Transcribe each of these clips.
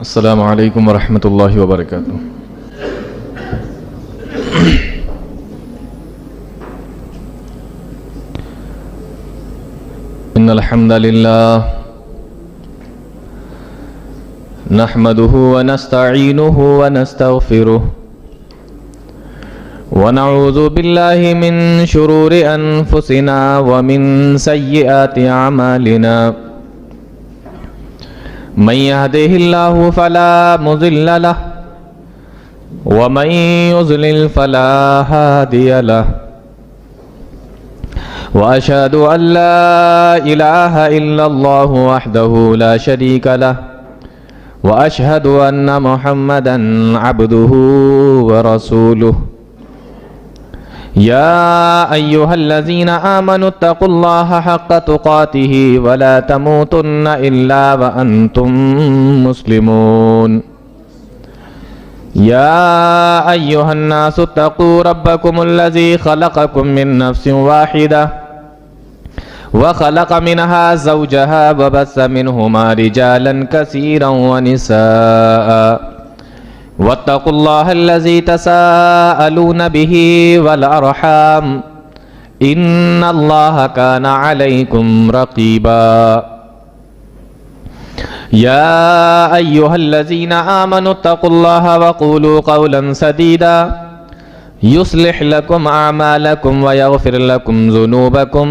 السلام علیکم ورحمۃ اللہ وبرکاتہ۔ ان الحمد للہ نحمده ونستعینه ونستغفره ونعوذ باللہ من شرور انفسنا ومن سیئات اعمالنا من يهده الله فلا مضل له ومن يضلل فلا هادي له وأشهد أن لا إله إلا الله وحده لا شريك له وأشهد أن محمدا عبده ورسوله يا أيها الذين آمنوا اتقوا الله حق تقاته ولا تموتن إلا وأنتم مسلمون يا أيها الناس اتقوا ربكم الذي خلقكم من نفس واحدة وخلق منها زوجها وبث منهما رجالا كثيرا ونساء واتقوا الله الذي تساءلون به والأرحام إن الله كان عليكم رقيبا يا أيها الذين آمنوا اتقوا الله وقولوا قولا سديدا يصلح لكم أعمالكم ويغفر لكم ذنوبكم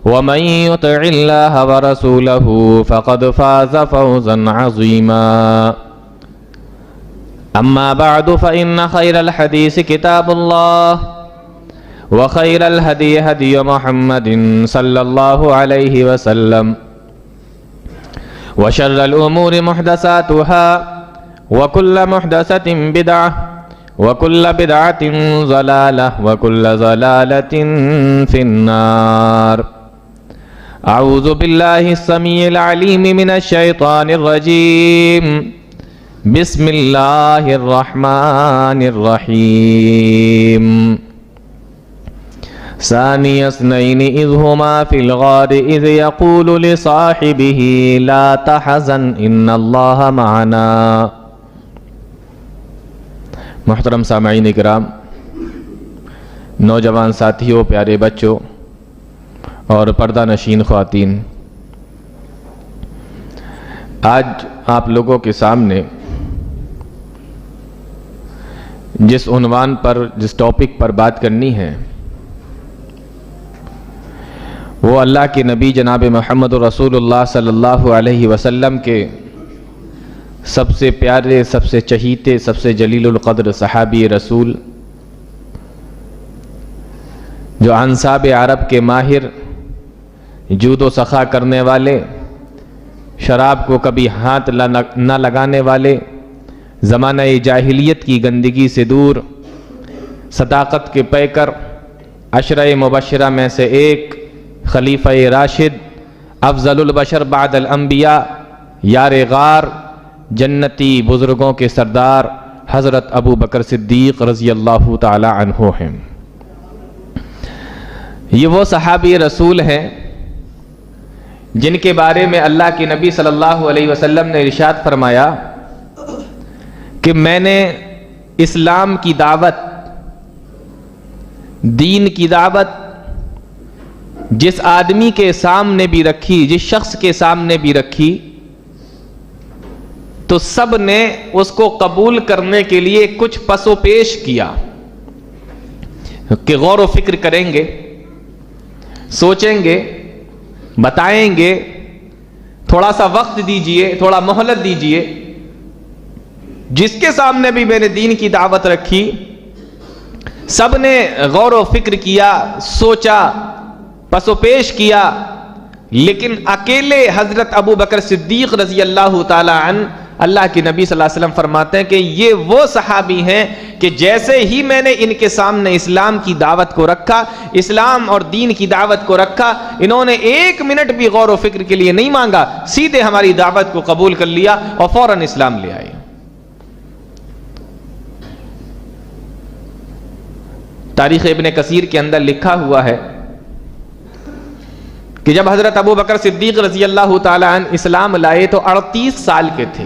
ومن يطع الله ورسوله فقد فاز فوزا عظيما أما بعد فإن خير الحديث كتاب الله وخير الهدي هدي محمد صلى الله عليه وسلم وشر الأمور محدثاتها وكل محدثة بدعة وكل بدعة ضلالة وكل ضلالة في النار أعوذ بالله السميع العليم من الشيطان الرجيم بسم الله الرحمن الرحيم ثاني اثنين إذ هما في الغار إذ يقول لصاحبه لا تحزن إن الله معنا۔ محترم سامعین کرام، نوجوان ساتھیوں، پیارے بچوں اور پردہ نشین خواتین، آج آپ لوگوں کے سامنے جس عنوان پر، جس ٹاپک پر بات کرنی ہے وہ اللہ کے نبی جناب محمد رسول اللہ صلی اللہ علیہ وسلم کے سب سے پیارے، سب سے چہیتے، سب سے جلیل القدر صحابی رسول، جو انساب عرب کے ماہر، جود و سخا کرنے والے، شراب کو کبھی ہاتھ نہ لگانے والے، زمانہ جاہلیت کی گندگی سے دور، صداقت کے پیکر، عشرہ مبشرہ میں سے ایک، خلیفہ راشد، افضل البشر بعد الانبیاء، یار غار، جنتی بزرگوں کے سردار حضرت ابو بکر صدیق رضی اللہ تعالی عنہ ہیں۔ یہ وہ صحابی رسول ہیں جن کے بارے میں اللہ کے نبی صلی اللہ علیہ وسلم نے ارشاد فرمایا کہ میں نے اسلام کی دعوت، دین کی دعوت جس آدمی کے سامنے بھی رکھی، جس شخص کے سامنے بھی رکھی، تو سب نے اس کو قبول کرنے کے لیے کچھ پس و پیش کیا کہ غور و فکر کریں گے، سوچیں گے، بتائیں گے، تھوڑا سا وقت دیجئے، تھوڑا مہلت دیجئے۔ جس کے سامنے بھی میں نے دین کی دعوت رکھی، سب نے غور و فکر کیا، سوچا، پس و پیش کیا، لیکن اکیلے حضرت ابو بکر صدیق رضی اللہ تعالی عنہ، اللہ کے نبی صلی اللہ علیہ وسلم فرماتے ہیں کہ یہ وہ صحابی ہیں کہ جیسے ہی میں نے ان کے سامنے اسلام کی دعوت کو رکھا، اسلام اور دین کی دعوت کو رکھا، انہوں نے ایک منٹ بھی غور و فکر کے لیے نہیں مانگا، سیدھے ہماری دعوت کو قبول کر لیا اور فوراً اسلام لے آئے۔ تاریخ ابن کثیر کے اندر لکھا ہوا ہے کہ جب حضرت ابو بکر صدیق رضی اللہ تعالی عنہ اسلام لائے تو 38 سال کے تھے۔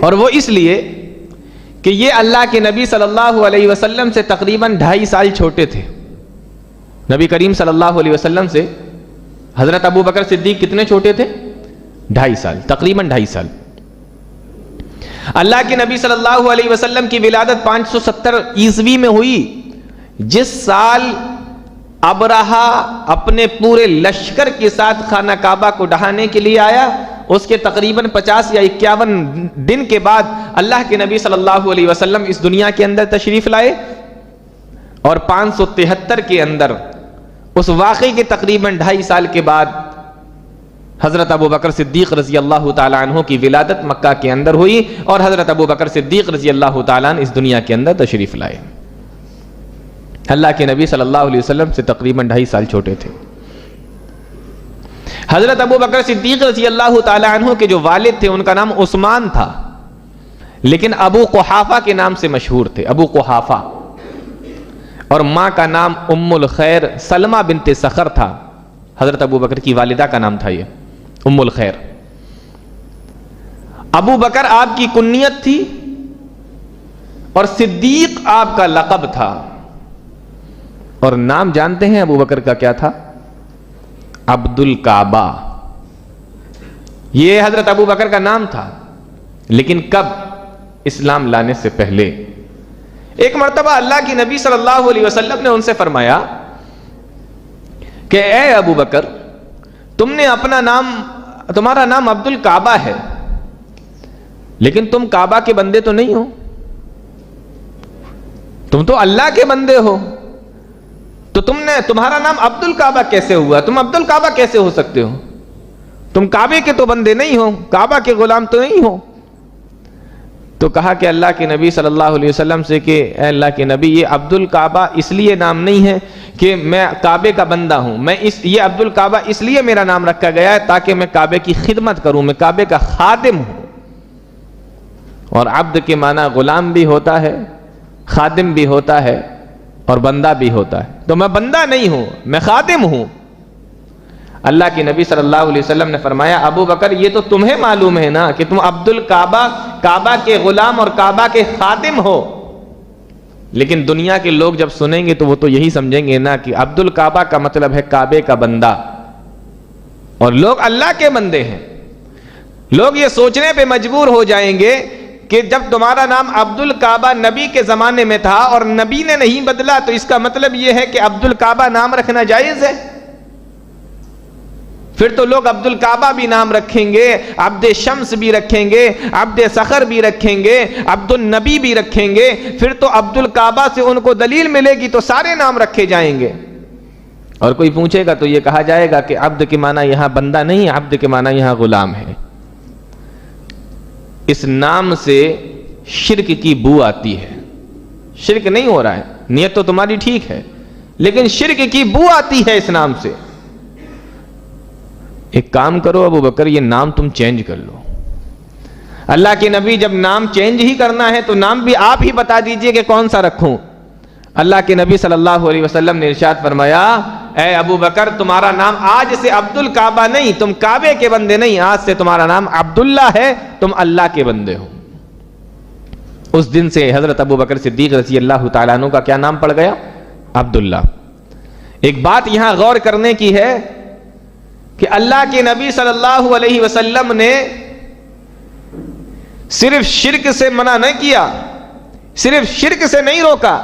اور وہ اس لیے کہ یہ اللہ کے نبی صلی اللہ علیہ وسلم سے تقریباً 2.5 سال چھوٹے تھے۔ نبی کریم صلی اللہ علیہ وسلم سے حضرت ابو بکر صدیق کتنے چھوٹے تھے؟ 2.5 سال، تقریباً 2.5 سال۔ اللہ کے نبی صلی اللہ علیہ وسلم کی ولادت 570 عیسوی میں ہوئی، جس سال ابرہا اپنے پورے لشکر کے ساتھ خانہ کعبہ کو ڈھانے کے لیے آیا۔ اس کے تقریباً 50 یا 51 دن کے بعد اللہ کے نبی صلی اللہ علیہ وسلم اس دنیا کے اندر تشریف لائے، اور 573 کے اندر اس واقعے کے تقریباً 2.5 سال کے بعد حضرت ابو بکر صدیق رضی اللہ تعالیٰ عنہ کی ولادت مکہ کے اندر ہوئی، اور حضرت ابو بکر صدیق رضی اللہ تعالیٰ عنہ اس دنیا کے اندر تشریف لائے۔ اللہ کے نبی صلی اللہ علیہ وسلم سے تقریباً 2.5 سال چھوٹے تھے۔ حضرت ابو بکر صدیق رضی اللہ تعالیٰ عنہ کے جو والد تھے ان کا نام عثمان تھا، لیکن ابو قحافہ کے نام سے مشہور تھے، ابو قحافہ، اور ماں کا نام ام الخیر سلمہ بنت سخر تھا۔ حضرت ابو بکر کی والدہ کا نام تھا یہ ام الخیر۔ ابو بکر آپ کی کنیت تھی، اور صدیق آپ کا لقب تھا۔ اور نام جانتے ہیں ابو بکر کا کیا تھا؟ عبد الکعبہ۔ یہ حضرت ابو بکر کا نام تھا، لیکن کب؟ اسلام لانے سے پہلے۔ ایک مرتبہ اللہ کی نبی صلی اللہ علیہ وسلم نے ان سے فرمایا کہ اے ابو بکر، تم نے اپنا نام، تمہارا نام عبد الکعبہ ہے، لیکن تم کعبہ کے بندے تو نہیں ہو، تم تو اللہ کے بندے ہو، تو تمہارا نام عبد الکعبہ کیسے ہوا؟ تم عبد الکعبہ کیسے ہو سکتے ہو؟ تم کعبے کے تو بندے نہیں ہو، کعبہ کے غلام تو نہیں ہو۔ تو کہا کہ اللہ کے نبی صلی اللہ علیہ وسلم سے کہ اے اللہ کے نبی، یہ عبد الکعبہ اس لیے نام نہیں ہے کہ میں کعبے کا بندہ ہوں، یہ عبد الکعبہ اس لیے میرا نام رکھا گیا ہے تاکہ میں کعبے کی خدمت کروں، میں کعبے کا خادم ہوں۔ اور عبد کے معنی غلام بھی ہوتا ہے، خادم بھی ہوتا ہے، اور بندہ بھی ہوتا ہے۔ تو میں بندہ نہیں ہوں، میں خادم ہوں۔ اللہ کے نبی صلی اللہ علیہ وسلم نے فرمایا ابو بکر، یہ تو تمہیں معلوم ہے نا کہ تم عبد الکعبہ، کعبہ کے غلام اور کعبہ کے خادم ہو، لیکن دنیا کے لوگ جب سنیں گے تو وہ تو یہی سمجھیں گے نا کہ عبد الکعبہ کا مطلب ہے کعبے کا بندہ، اور لوگ اللہ کے بندے ہیں۔ لوگ یہ سوچنے پہ مجبور ہو جائیں گے کہ جب تمہارا نام عبد الکعبہ نبی کے زمانے میں تھا اور نبی نے نہیں بدلا، تو اس کا مطلب یہ ہے کہ عبد الکعبہ نام رکھنا جائز ہے۔ پھر تو لوگ عبد الکعبہ بھی نام رکھیں گے، عبد شمس بھی رکھیں گے، عبد سخر بھی رکھیں گے، عبد النبی بھی رکھیں گے۔ پھر تو عبد الکعبہ سے ان کو دلیل ملے گی تو سارے نام رکھے جائیں گے۔ اور کوئی پوچھے گا تو یہ کہا جائے گا کہ عبد کے معنی یہاں بندہ نہیں، عبد کے معنی یہاں غلام ہے۔ اس نام سے شرک کی بو آتی ہے۔ شرک نہیں ہو رہا ہے، نیت تو تمہاری ٹھیک ہے، لیکن شرک کی بو آتی ہے اس نام سے۔ ایک کام کرو ابو بکر، یہ نام تم چینج کر لو۔ اللہ کے نبی جب نام چینج ہی کرنا ہے تو نام بھی آپ ہی بتا دیجئے کہ کون سا رکھوں۔ اللہ کے نبی صلی اللہ علیہ وسلم نے ارشاد فرمایا اے ابو بکر، تمہارا نام آج سے عبد الکعبہ نہیں، تم کعبے کے بندے نہیں، آج سے تمہارا نام عبداللہ ہے، تم اللہ کے بندے ہو۔ اس دن سے حضرت ابو بکر صدیق رضی اللہ تعالیٰ عنہ کا کیا نام پڑ گیا؟ عبداللہ۔ ایک بات یہاں غور کرنے کی ہے کہ اللہ کے نبی صلی اللہ علیہ وسلم نے صرف شرک سے منع نہیں کیا، صرف شرک سے نہیں روکا،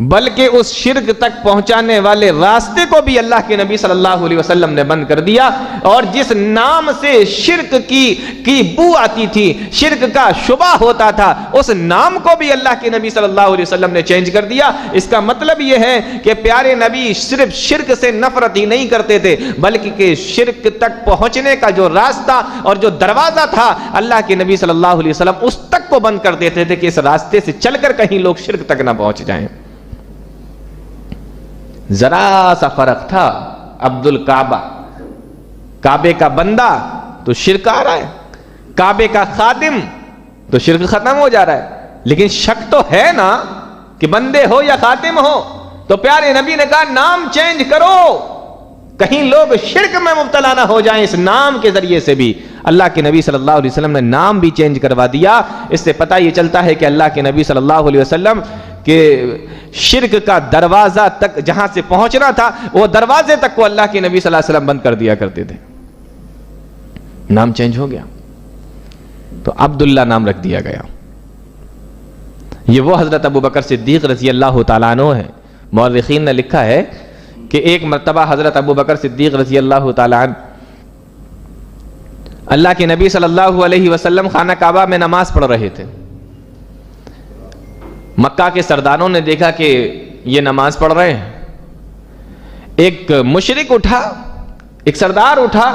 بلکہ اس شرک تک پہنچانے والے راستے کو بھی اللہ کے نبی صلی اللہ علیہ وسلم نے بند کر دیا، اور جس نام سے شرک کی بو آتی تھی، شرک کا شبہ ہوتا تھا، اس نام کو بھی اللہ کے نبی صلی اللہ علیہ وسلم نے چینج کر دیا۔ اس کا مطلب یہ ہے کہ پیارے نبی صرف شرک سے نفرت ہی نہیں کرتے تھے، بلکہ کہ شرک تک پہنچنے کا جو راستہ اور جو دروازہ تھا، اللہ کے نبی صلی اللہ علیہ وسلم اس تک کو بند کر دیتے تھے کہ اس راستے سے چل کر کہیں لوگ شرک تک نہ پہنچ جائیں۔ ذرا سا فرق تھا، عبد الکعبہ، کعبے کا بندہ تو شرک آ رہا ہے، کعبے کا خادم تو شرک ختم ہو جا رہا ہے، لیکن شک تو ہے نا کہ بندے ہو یا خاتم ہو۔ تو پیارے نبی نے کہا نام چینج کرو، کہیں لوگ شرک میں مبتلا نہ ہو جائیں اس نام کے ذریعے سے بھی. اللہ کے نبی صلی اللہ علیہ وسلم نے نام بھی چینج کروا دیا. اس سے پتہ یہ چلتا ہے کہ اللہ کے نبی صلی اللہ علیہ وسلم کہ شرک کا دروازہ تک جہاں سے پہنچنا تھا وہ دروازے تک کو اللہ کے نبی صلی اللہ علیہ وسلم بند کر دیا کرتے تھے. نام چینج ہو گیا تو عبداللہ نام رکھ دیا گیا. یہ وہ حضرت ابوبکر صدیق رضی اللہ تعالیٰ عنہ ہے. مورخین نے لکھا ہے کہ ایک مرتبہ حضرت ابوبکر صدیق رضی اللہ تعالیٰ عنہ اللہ کے نبی صلی اللہ علیہ وسلم خانہ کعبہ میں نماز پڑھ رہے تھے. مکہ کے سرداروں نے دیکھا کہ یہ نماز پڑھ رہے ہیں. ایک مشرک اٹھا, ایک سردار اٹھا,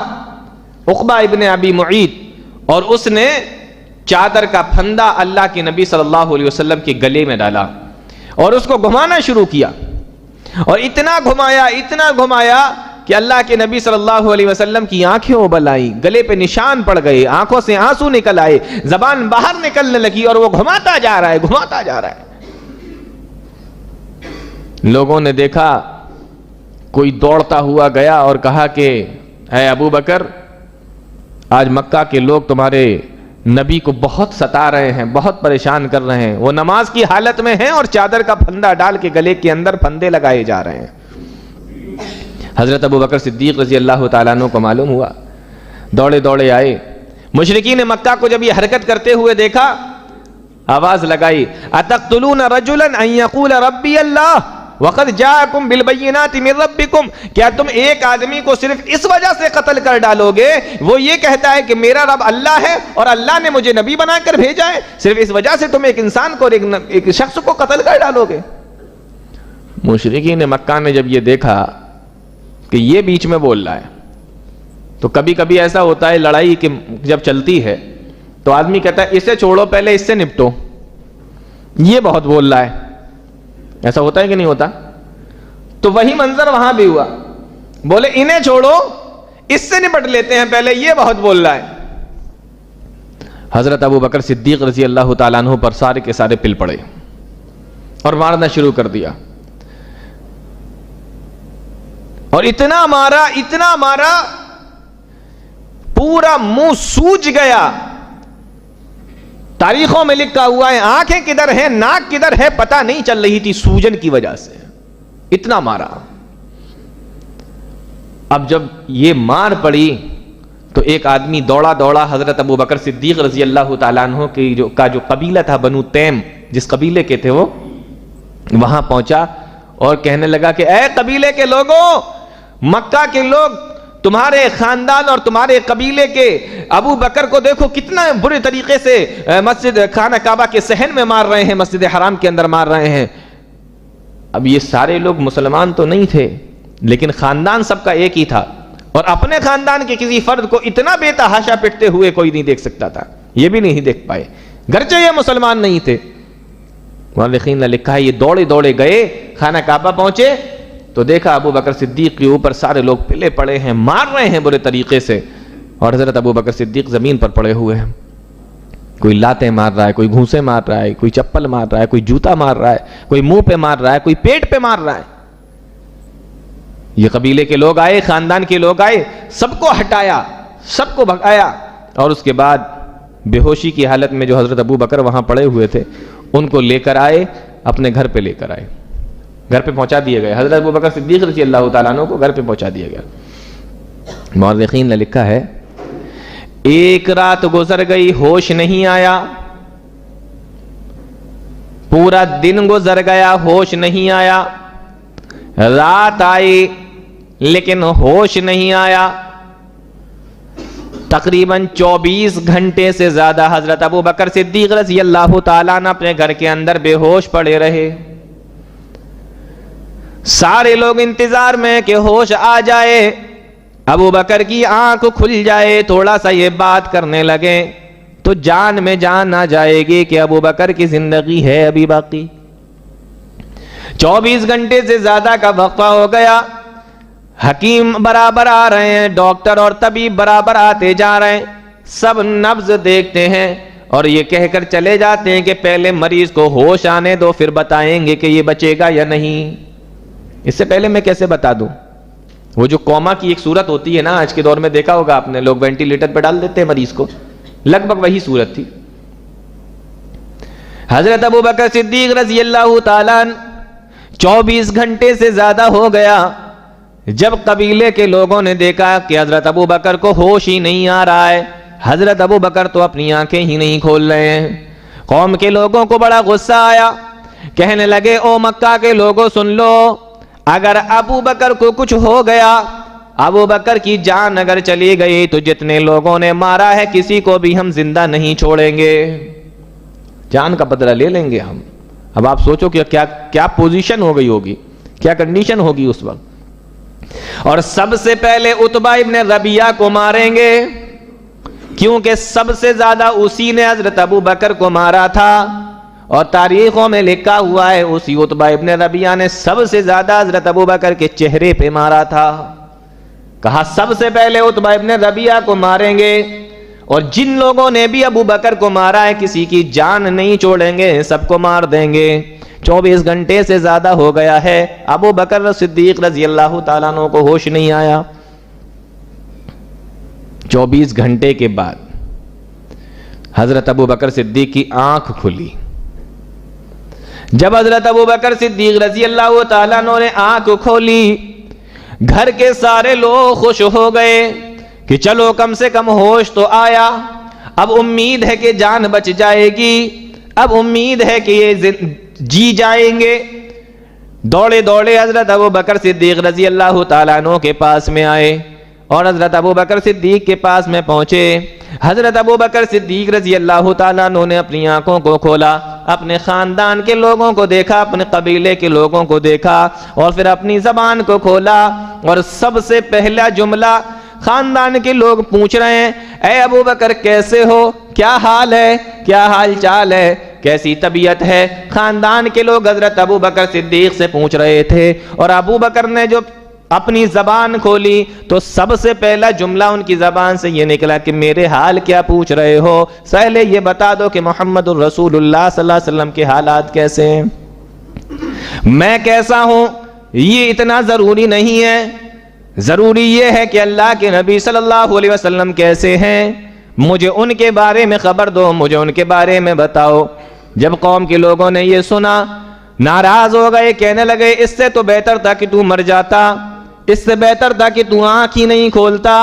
عقبہ ابن ابی معیط, اور اس نے چادر کا پھندا اللہ کے نبی صلی اللہ علیہ وسلم کے گلے میں ڈالا اور اس کو گھمانا شروع کیا. اور اتنا گھمایا کہ اللہ کے نبی صلی اللہ علیہ وسلم کی آنکھیں ابل آئیں, گلے پہ نشان پڑ گئے, آنکھوں سے آنسو نکل آئے, زبان باہر نکلنے لگی اور وہ گھماتا جا رہا ہے. لوگوں نے دیکھا, کوئی دوڑتا ہوا گیا اور کہا کہ اے ابو بکر, آج مکہ کے لوگ تمہارے نبی کو بہت ستا رہے ہیں, بہت پریشان کر رہے ہیں. وہ نماز کی حالت میں ہیں اور چادر کا پھندا ڈال کے گلے کے اندر پھندے لگائے جا رہے ہیں. حضرت ابوبکر صدیق رضی اللہ تعالیٰ عنہ کو معلوم ہوا, دوڑے آئے. مشرکین مکہ کو جب یہ حرکت کرتے ہوئے دیکھا, آواز لگائی, اتقتلون رجلا ان یقول ربی اللہ وقد جاءکم بالبینات من ربکم, کیا تم ایک آدمی کو صرف اس وجہ سے قتل کر ڈالو گے, وہ یہ کہتا ہے کہ میرا رب اللہ ہے اور اللہ نے مجھے نبی بنا کر بھیجا ہے, صرف اس وجہ سے تم ایک انسان کو, ایک شخص کو قتل کر ڈالو گے؟ مشرکین مکہ نے جب یہ دیکھا کہ یہ بیچ میں بول رہا ہے, تو کبھی کبھی ایسا ہوتا ہے لڑائی کہ جب چلتی ہے تو آدمی کہتا ہے اسے چھوڑو, پہلے اس سے نپٹو, یہ بہت بول رہا ہے. ایسا ہوتا ہے کہ نہیں ہوتا؟ تو وہی منظر وہاں بھی ہوا, بولے انہیں چھوڑو, اس سے نپٹ لیتے ہیں پہلے, یہ بہت بول رہا ہے. حضرت ابوبکر صدیق رضی اللہ تعالیٰ عنہ پر سارے کے سارے پل پڑے اور مارنا شروع کر دیا. اور اتنا مارا پورا منہ سوج گیا. تاریخوں میں لکھا ہوا ہے آنکھیں کدھر ہیں, ناک کدھر ہے, پتہ نہیں چل رہی تھی سوجن کی وجہ سے, اتنا مارا. اب جب یہ مار پڑی تو ایک آدمی دوڑا حضرت ابوبکر صدیق رضی اللہ تعالیٰ عنہ کا جو قبیلہ تھا بنو تیم, جس قبیلے کے تھے وہ, وہاں پہنچا اور کہنے لگا کہ اے قبیلے کے لوگوں, مکہ کے لوگ تمہارے خاندان اور تمہارے قبیلے کے ابو بکر کو دیکھو کتنا برے طریقے سے مسجد خانہ کعبہ کے صحن میں مار رہے ہیں, مسجد حرام کے اندر مار رہے ہیں. اب یہ سارے لوگ مسلمان تو نہیں تھے, لیکن خاندان سب کا ایک ہی تھا, اور اپنے خاندان کے کسی فرد کو اتنا بے تحاشا پٹتے ہوئے کوئی نہیں دیکھ سکتا تھا, یہ بھی نہیں دیکھ پائے, گرچہ یہ مسلمان نہیں تھے. مورخین نے لکھا ہے یہ دوڑے گئے, خانہ کعبہ پہنچے تو دیکھا ابو بکر صدیق کے اوپر سارے لوگ پلے پڑے ہیں, مار رہے ہیں برے طریقے سے, اور حضرت ابو بکر صدیق زمین پر پڑے ہوئے ہیں. کوئی لاتیں مار رہا ہے, کوئی گھوسے مار رہا ہے, کوئی چپل مار رہا ہے, کوئی جوتا مار رہا ہے, کوئی منہ پہ مار رہا ہے, کوئی پیٹ پہ مار رہا ہے. یہ قبیلے کے لوگ آئے, خاندان کے لوگ آئے, سب کو ہٹایا, سب کو بھگایا, اور اس کے بعد بے ہوشی کی حالت میں جو حضرت ابو بکر وہاں پڑے ہوئے تھے ان کو لے کر آئے, اپنے گھر پہ لے کر آئے, گھر پہ پہنچا دیے گئے. حضرت ابوبکر صدیق رضی اللہ تعالیٰ عنہ کو گھر پہ پہنچا دیا گیا. مورخین نے لکھا ہے ایک رات گزر گئی, ہوش نہیں آیا, پورا دن گزر گیا, ہوش نہیں آیا, رات آئی لیکن ہوش نہیں آیا. تقریباً 24 گھنٹے سے زیادہ حضرت ابوبکر صدیق رضی اللہ تعالیٰ عنہ اپنے گھر کے اندر بے ہوش پڑے رہے. سارے لوگ انتظار میں کہ ہوش آ جائے, ابو بکر کی آنکھ کھل جائے, تھوڑا سا یہ بات کرنے لگے تو جان میں جان آ جائے گی کہ ابو بکر کی زندگی ہے ابھی باقی. 24 گھنٹے سے زیادہ کا وقفہ ہو گیا. حکیم برابر آ رہے ہیں, ڈاکٹر اور طبیب برابر آتے جا رہے ہیں, سب نبض دیکھتے ہیں اور یہ کہہ کر چلے جاتے ہیں کہ پہلے مریض کو ہوش آنے دو, پھر بتائیں گے کہ یہ بچے گا یا نہیں. اس سے پہلے میں کیسے بتا دوں؟ وہ جو کوما کی ایک صورت ہوتی ہے نا، آج کے دور میں دیکھا ہوگا آپ نے، لوگ وینٹیلیٹر پہ ڈال دیتے ہیں مریض کو، لگ بھگ وہی صورت تھی. حضرت ابو بکر صدیق رضی اللہ تعالیٰ 24 گھنٹے سے زیادہ ہو گیا جب قبیلے کے لوگوں نے دیکھا کہ حضرت ابو بکر کو ہوش ہی نہیں آ رہا ہے، حضرت ابو بکر تو اپنی آنکھیں ہی نہیں کھول رہے ہیں. قوم کے لوگوں کو بڑا غصہ آیا، کہنے لگے او مکہ کے لوگوں سن لو، اگر ابو بکر کو کچھ ہو گیا، ابو بکر کی جان اگر چلی گئی تو جتنے لوگوں نے مارا ہے کسی کو بھی ہم زندہ نہیں چھوڑیں گے، جان کا بدلہ لے لیں گے ہم. اب آپ سوچو کہ کیا پوزیشن ہو گئی ہوگی، کیا کنڈیشن ہوگی اس وقت. اور سب سے پہلے عتبہ ابن ربیعہ کو ماریں گے، کیونکہ سب سے زیادہ اسی نے حضرت ابو بکر کو مارا تھا، اور تاریخوں میں لکھا ہوا ہے اسی عتبہ ابن ربیعہ نے سب سے زیادہ حضرت ابو بکر کے چہرے پہ مارا تھا. کہا سب سے پہلے عتبہ ابن ربیعہ کو ماریں گے، اور جن لوگوں نے بھی ابو بکر کو مارا ہے کسی کی جان نہیں چھوڑیں گے، سب کو مار دیں گے. 24 گھنٹے سے زیادہ ہو گیا ہے، ابو بکر صدیق رضی اللہ تعالیٰ عنہ کو ہوش نہیں آیا. 24 گھنٹے کے بعد حضرت ابو بکر صدیق کی آنکھ کھلی. جب حضرت ابو بکر صدیق رضی اللہ تعالیٰ عنہ نے آنکھ کھولی، گھر کے سارے لوگ خوش ہو گئے کہ چلو کم سے کم ہوش تو آیا، اب امید ہے کہ جان بچ جائے گی، اب امید ہے کہ یہ جی جائیں گے. دوڑے دوڑے حضرت ابو بکر صدیق رضی اللہ تعالیٰ عنہ کے پاس میں آئے اور حضرت ابو بکر صدیق کے پاس میں پہنچے. حضرت ابو بکر صدیق رضی اللہ تعالیٰ عنہ نے اپنی آنکھوں کو کھولا، اپنے خاندان کے لوگوں کو دیکھا، اپنے قبیلے کے لوگوں کو دیکھا، اور پھر اپنی زبان کو کھولا، اور سب سے پہلا جملہ خاندان کے لوگ پوچھ رہے ہیں، اے ابو بکر کیسے ہو، کیا حال ہے، کیا حال چال ہے، کیسی طبیعت ہے. خاندان کے لوگ حضرت ابو بکر صدیق سے پوچھ رہے تھے، اور ابو بکر نے جو اپنی زبان کھولی تو سب سے پہلا جملہ ان کی زبان سے یہ نکلا کہ میرے حال کیا پوچھ رہے ہو، پہلے یہ بتا دو کہ محمد الرسول اللہ صلی اللہ علیہ وسلم کے حالات کیسے ہیں، میں کیسا ہوں. یہ اتنا ضروری نہیں ہے، ضروری یہ ہے کہ اللہ کے نبی صلی اللہ علیہ وسلم کیسے ہیں، مجھے ان کے بارے میں خبر دو، مجھے ان کے بارے میں بتاؤ. جب قوم کے لوگوں نے یہ سنا ناراض ہو گئے، کہنے لگے اس سے تو بہتر تھا کہ تو مر جاتا، اس سے بہتر تھا کہ تو آنکھ ہی نہیں کھولتا،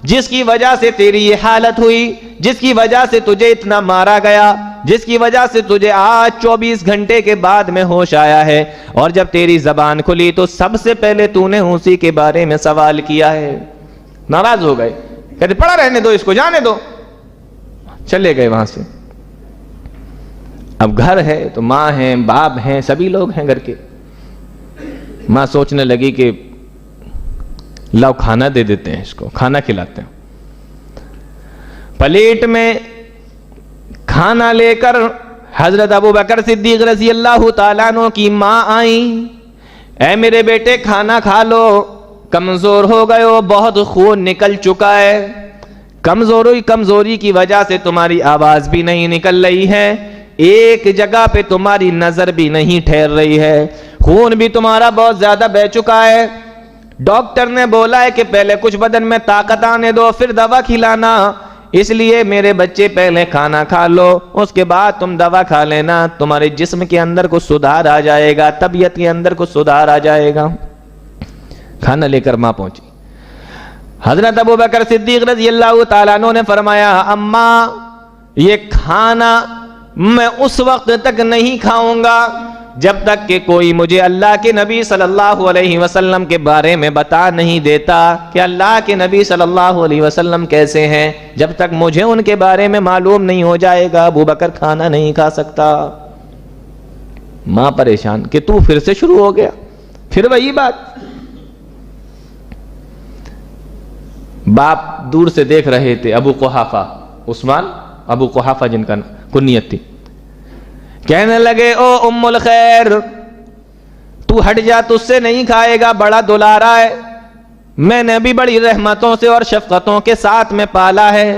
جس کی وجہ سے تیری یہ حالت ہوئی، جس کی وجہ سے تجھے اتنا مارا گیا، جس کی وجہ سے تجھے آج 24 گھنٹے کے بعد میں ہوش آیا ہے، اور جب تیری زبان کھلی تو سب سے پہلے تو نے اسی کے بارے میں سوال کیا ہے. ناراض ہو گئے، کہتے پڑا رہنے دو اس کو، جانے دو، چلے گئے وہاں سے. اب گھر ہے تو ماں ہیں، باپ ہیں، سبھی لوگ ہیں گھر کے. ماں سوچنے لگی کہ لاؤ کھانا دے دیتے ہیں، اس کو کھانا کھلاتے ہیں. پلیٹ میں کھانا لے کر حضرت ابو بکر صدیق رضی اللہ تعالیٰ عنہ کی ماں آئیں، اے میرے بیٹے کھانا کھا لو، کمزور ہو گئے ہو، بہت خون نکل چکا ہے، کمزوری کی وجہ سے تمہاری آواز بھی نہیں نکل رہی ہے، ایک جگہ پہ تمہاری نظر بھی نہیں ٹھہر رہی ہے، خون بھی تمہارا بہت زیادہ بہہ چکا ہے. ڈاکٹر نے بولا ہے کہ پہلے کچھ بدن میں طاقت آنے دو پھر دوا کھلانا، اس لیے میرے بچے پہلے کھانا کھا لو، اس کے بعد تم دوا کھا لینا، تمہارے جسم کے اندر کچھ سدھار آ جائے گا، طبیعت کے اندر کچھ سدھار آ جائے گا. کھانا لے کر ماں پہنچی. حضرت ابو بکر صدیق رضی اللہ تعالیٰ عنہ نے فرمایا، اماں یہ کھانا میں اس وقت تک نہیں کھاؤں گا جب تک کہ کوئی مجھے اللہ کے نبی صلی اللہ علیہ وسلم کے بارے میں بتا نہیں دیتا کہ اللہ کے نبی صلی اللہ علیہ وسلم کیسے ہیں. جب تک مجھے ان کے بارے میں معلوم نہیں ہو جائے گا ابو بکر کھانا نہیں کھا سکتا. ماں پریشان کہ تو پھر سے شروع ہو گیا، پھر وہی بات. باپ دور سے دیکھ رہے تھے، ابو قحافہ، عثمان ابو قحافہ جن کا کنیت تھی. کہنے لگے او ام الخیر تو ہٹ جا، تجھ سے نہیں کھائے گا، بڑا دلارا ہے، میں نے بھی بڑی رحمتوں سے اور شفقتوں کے ساتھ میں پالا ہے.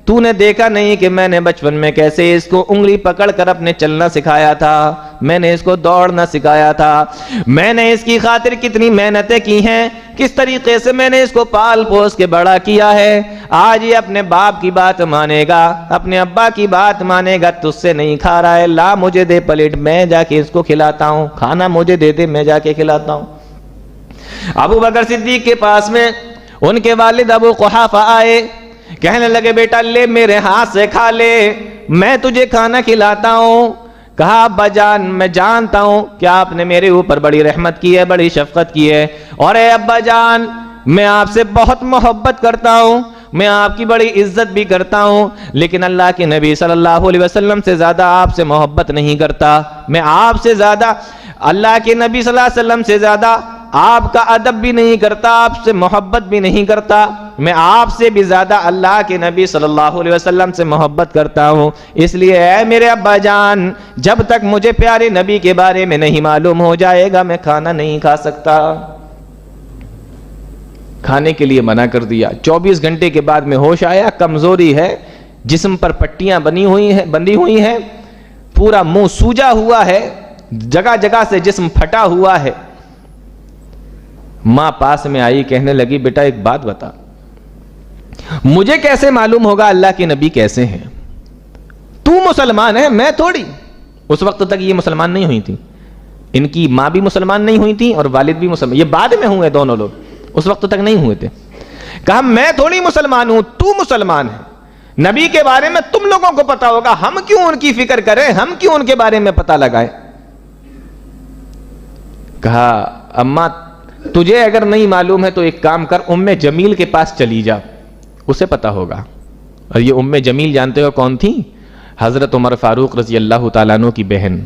تو نے دیکھا نہیں کہ میں نے بچپن میں کیسے اس کو انگلی پکڑ کر اپنے چلنا سکھایا تھا، میں نے اس کو دوڑنا سکھایا تھا، میں نے اس کی خاطر کتنی محنتیں کی ہیں، کس طریقے سے میں نے اس کو پال پوس کے بڑا کیا ہے، آج یہ اپنے باپ کی بات مانے گا، اپنے ابا کی بات مانے گا، تجھ سے نہیں کھا رہا ہے، لا مجھے دے پلیٹ، میں جا کے اس کو کھلاتا ہوں، کھانا مجھے دے دے، میں جا کے کھلاتا ہوں۔ ابو بکر صدیق کے پاس میں ان کے والد ابو قحافہ آئے، کہنے لگے بیٹا لے میرے ہاتھ سے کھا لے، میں تجھے کھانا کھلاتا ہوں۔ کہا ابا جان میں جانتا ہوں کہ آپ نے میرے اوپر بڑی رحمت کی ہے، بڑی شفقت کی ہے، اور اے ابا جان میں آپ سے بہت محبت کرتا ہوں، میں آپ کی بڑی عزت بھی کرتا ہوں، لیکن اللہ کے نبی صلی اللہ علیہ وسلم سے زیادہ آپ سے محبت نہیں کرتا، میں آپ سے زیادہ اللہ کے نبی صلی اللہ علیہ وسلم سے زیادہ آپ کا ادب بھی نہیں کرتا، آپ سے محبت بھی نہیں کرتا، میں آپ سے بھی زیادہ اللہ کے نبی صلی اللہ علیہ وسلم سے محبت کرتا ہوں، اس لیے اے میرے ابا جان جب تک مجھے پیارے نبی کے بارے میں نہیں معلوم ہو جائے گا میں کھانا نہیں کھا سکتا۔ کھانے کے لیے منع کر دیا۔ 24 گھنٹے کے بعد میں ہوش آیا، کمزوری ہے، جسم پر پٹیاں بندی ہوئی ہیں، پورا منہ سوجا ہوا ہے، جگہ جگہ سے جسم پھٹا ہوا ہے۔ ماں پاس میں آئی، کہنے لگی بیٹا ایک بات بتا، مجھے کیسے معلوم ہوگا اللہ کے نبی کیسے ہیں؟ تو مسلمان ہے، میں تھوڑی۔ اس وقت تک یہ مسلمان نہیں ہوئی تھی، ان کی ماں بھی مسلمان نہیں ہوئی تھی اور والد بھی مسلمان، یہ بعد میں ہوئے دونوں لوگ، اس وقت تک نہیں ہوئے تھے۔ کہا میں تھوڑی مسلمان ہوں، تو مسلمان ہے، نبی کے بارے میں تم لوگوں کو پتا ہوگا، ہم کیوں ان کی فکر کریں، ہم کیوں ان کے بارے میں پتا لگائیں؟ کہا اماں تجھے اگر نہیں معلوم ہے تو ایک کام کر، ام جمیل کے پاس چلی جا، اسے پتا ہوگا۔ اور یہ ام جمیل جانتے ہو کون تھی؟ حضرت عمر فاروق رضی اللہ تعالیٰ عنہ کی بہن۔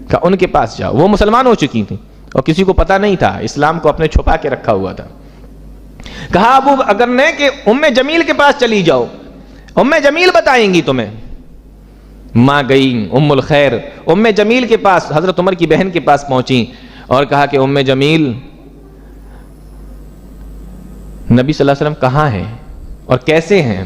کہا ان کے پاس جاؤ، وہ مسلمان ہو چکی تھی اور کسی کو پتا نہیں تھا، اسلام کو اپنے چھپا کے رکھا ہوا تھا۔ کہا ابو اگر نے کہ ام جمیل کے پاس چلی جاؤ، ام جمیل بتائیں گی تمہیں۔ ماں گئی ام الخیر، ام جمیل کے پاس، حضرت عمر کی بہن کے پاس پہنچی اور کہا کہ ام جمیل نبی صلی اللہ علیہ وسلم کہاں ہیں اور کیسے ہیں؟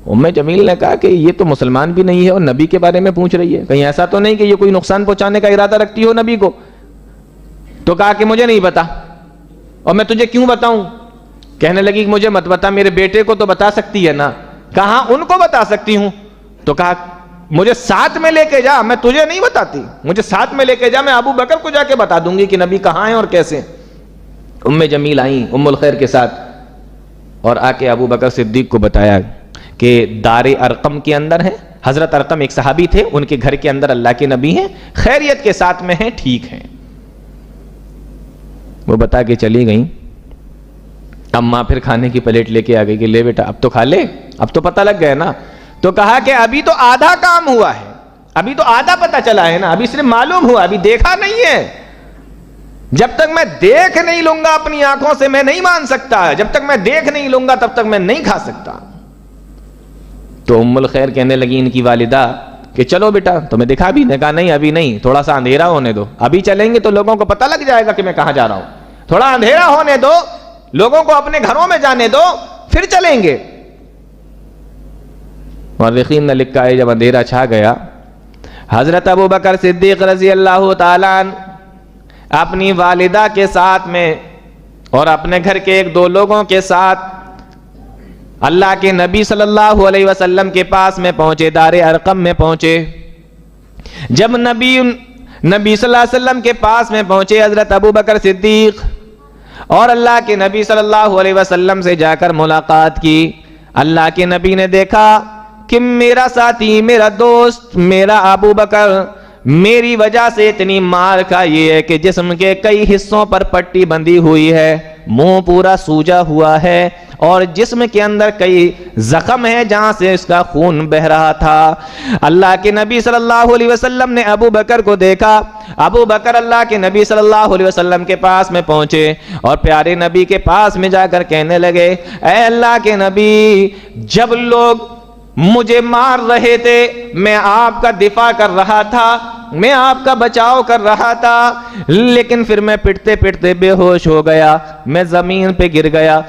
ام جمیل نے کہا کہ یہ تو مسلمان بھی نہیں ہے اور نبی کے بارے میں پوچھ رہی ہے، کہیں ایسا تو نہیں کہ یہ کوئی نقصان پہنچانے کا ارادہ رکھتی ہو نبی کو؟ تو کہا کہ مجھے نہیں پتا، اور میں تجھے کیوں بتاؤں؟ کہنے لگی کہ مجھے مت بتا، میرے بیٹے کو تو بتا سکتی ہے نا۔ کہا ان کو بتا سکتی ہوں، تو کہا مجھے ساتھ میں لے کے جا، میں تجھے نہیں بتاتی، مجھے ساتھ میں لے کے جا، میں ابو بکر کو جا کے بتا دوں گی کہ نبی کہاں ہیں اور کیسے۔ ام جمیل آئیں ام الخیر کے ساتھ اور آ کے ابو بکر صدیق کو بتایا کہ دار ارقم کے اندر ہے، حضرت ارقم ایک صحابی تھے، ان کے گھر کے اندر اللہ کے نبی ہیں، خیریت کے ساتھ میں ہیں، ٹھیک ہیں۔ وہ بتا کے چلی گئیں۔ اب ماں پھر کھانے کی پلیٹ لے کے آ گئی کہ لے بیٹا اب تو کھا لے، اب تو پتہ لگ گیا نا۔ تو کہا کہ ابھی تو آدھا کام ہوا ہے، ابھی تو آدھا پتہ چلا ہے نا، ابھی صرف معلوم ہوا، ابھی دیکھا نہیں ہے۔ جب تک میں دیکھ نہیں لوں گا اپنی آنکھوں سے میں نہیں مان سکتا، جب تک میں دیکھ نہیں لوں گا تب تک میں نہیں کھا سکتا۔ تو ام الخیر کہنے لگی ان کی والدہ کہ چلو بیٹا تمہیں دکھا بھی؟ نے کہا نہیں ابھی نہیں، تھوڑا سا اندھیرا ہونے دو، ابھی چلیں گے تو لوگوں کو پتہ لگ جائے گا کہ میں کہاں جا رہا ہوں، تھوڑا اندھیرا ہونے دو، لوگوں کو اپنے گھروں میں جانے دو، پھر چلیں گے۔ مورخین نے لکھا ہے جب اندھیرا چھا گیا، حضرت ابو بکر صدیق رضی اللہ تعالیٰ عنہ اپنی والدہ کے ساتھ میں اور اپنے گھر کے ایک دو لوگوں کے ساتھ اللہ کے نبی صلی اللہ علیہ وسلم کے پاس میں پہنچے، دار ارقم میں پہنچے۔ جب نبی صلی اللہ علیہ وسلم کے پاس میں پہنچے حضرت ابو بکر صدیق اور اللہ کے نبی صلی اللہ علیہ وسلم سے جا کر ملاقات کی، اللہ کے نبی نے دیکھا کہ میرا ساتھی، میرا دوست، میرا ابو بکر میری وجہ سے اتنی مار کھائی ہے کہ جسم کے کئی حصوں پر پٹی بندھی ہوئی ہے، منہ پورا سوجا ہوا ہے اور جسم کے اندر کئی زخم ہیں جہاں سے اس کا خون بہ رہا تھا۔ اللہ کے نبی صلی اللہ علیہ وسلم نے ابو بکر کو دیکھا، ابو بکر اللہ کے نبی صلی اللہ علیہ وسلم کے پاس میں پہنچے اور پیارے نبی کے پاس میں جا کر کہنے لگے اے اللہ کے نبی، جب لوگ مجھے مار رہے تھے میں آپ کا دفاع کر رہا تھا، میں آپ کا بچاؤ کر رہا تھا، لیکن پھر میں پٹتے پٹتے بے ہوش ہو گیا، میں زمین پہ گر گیا۔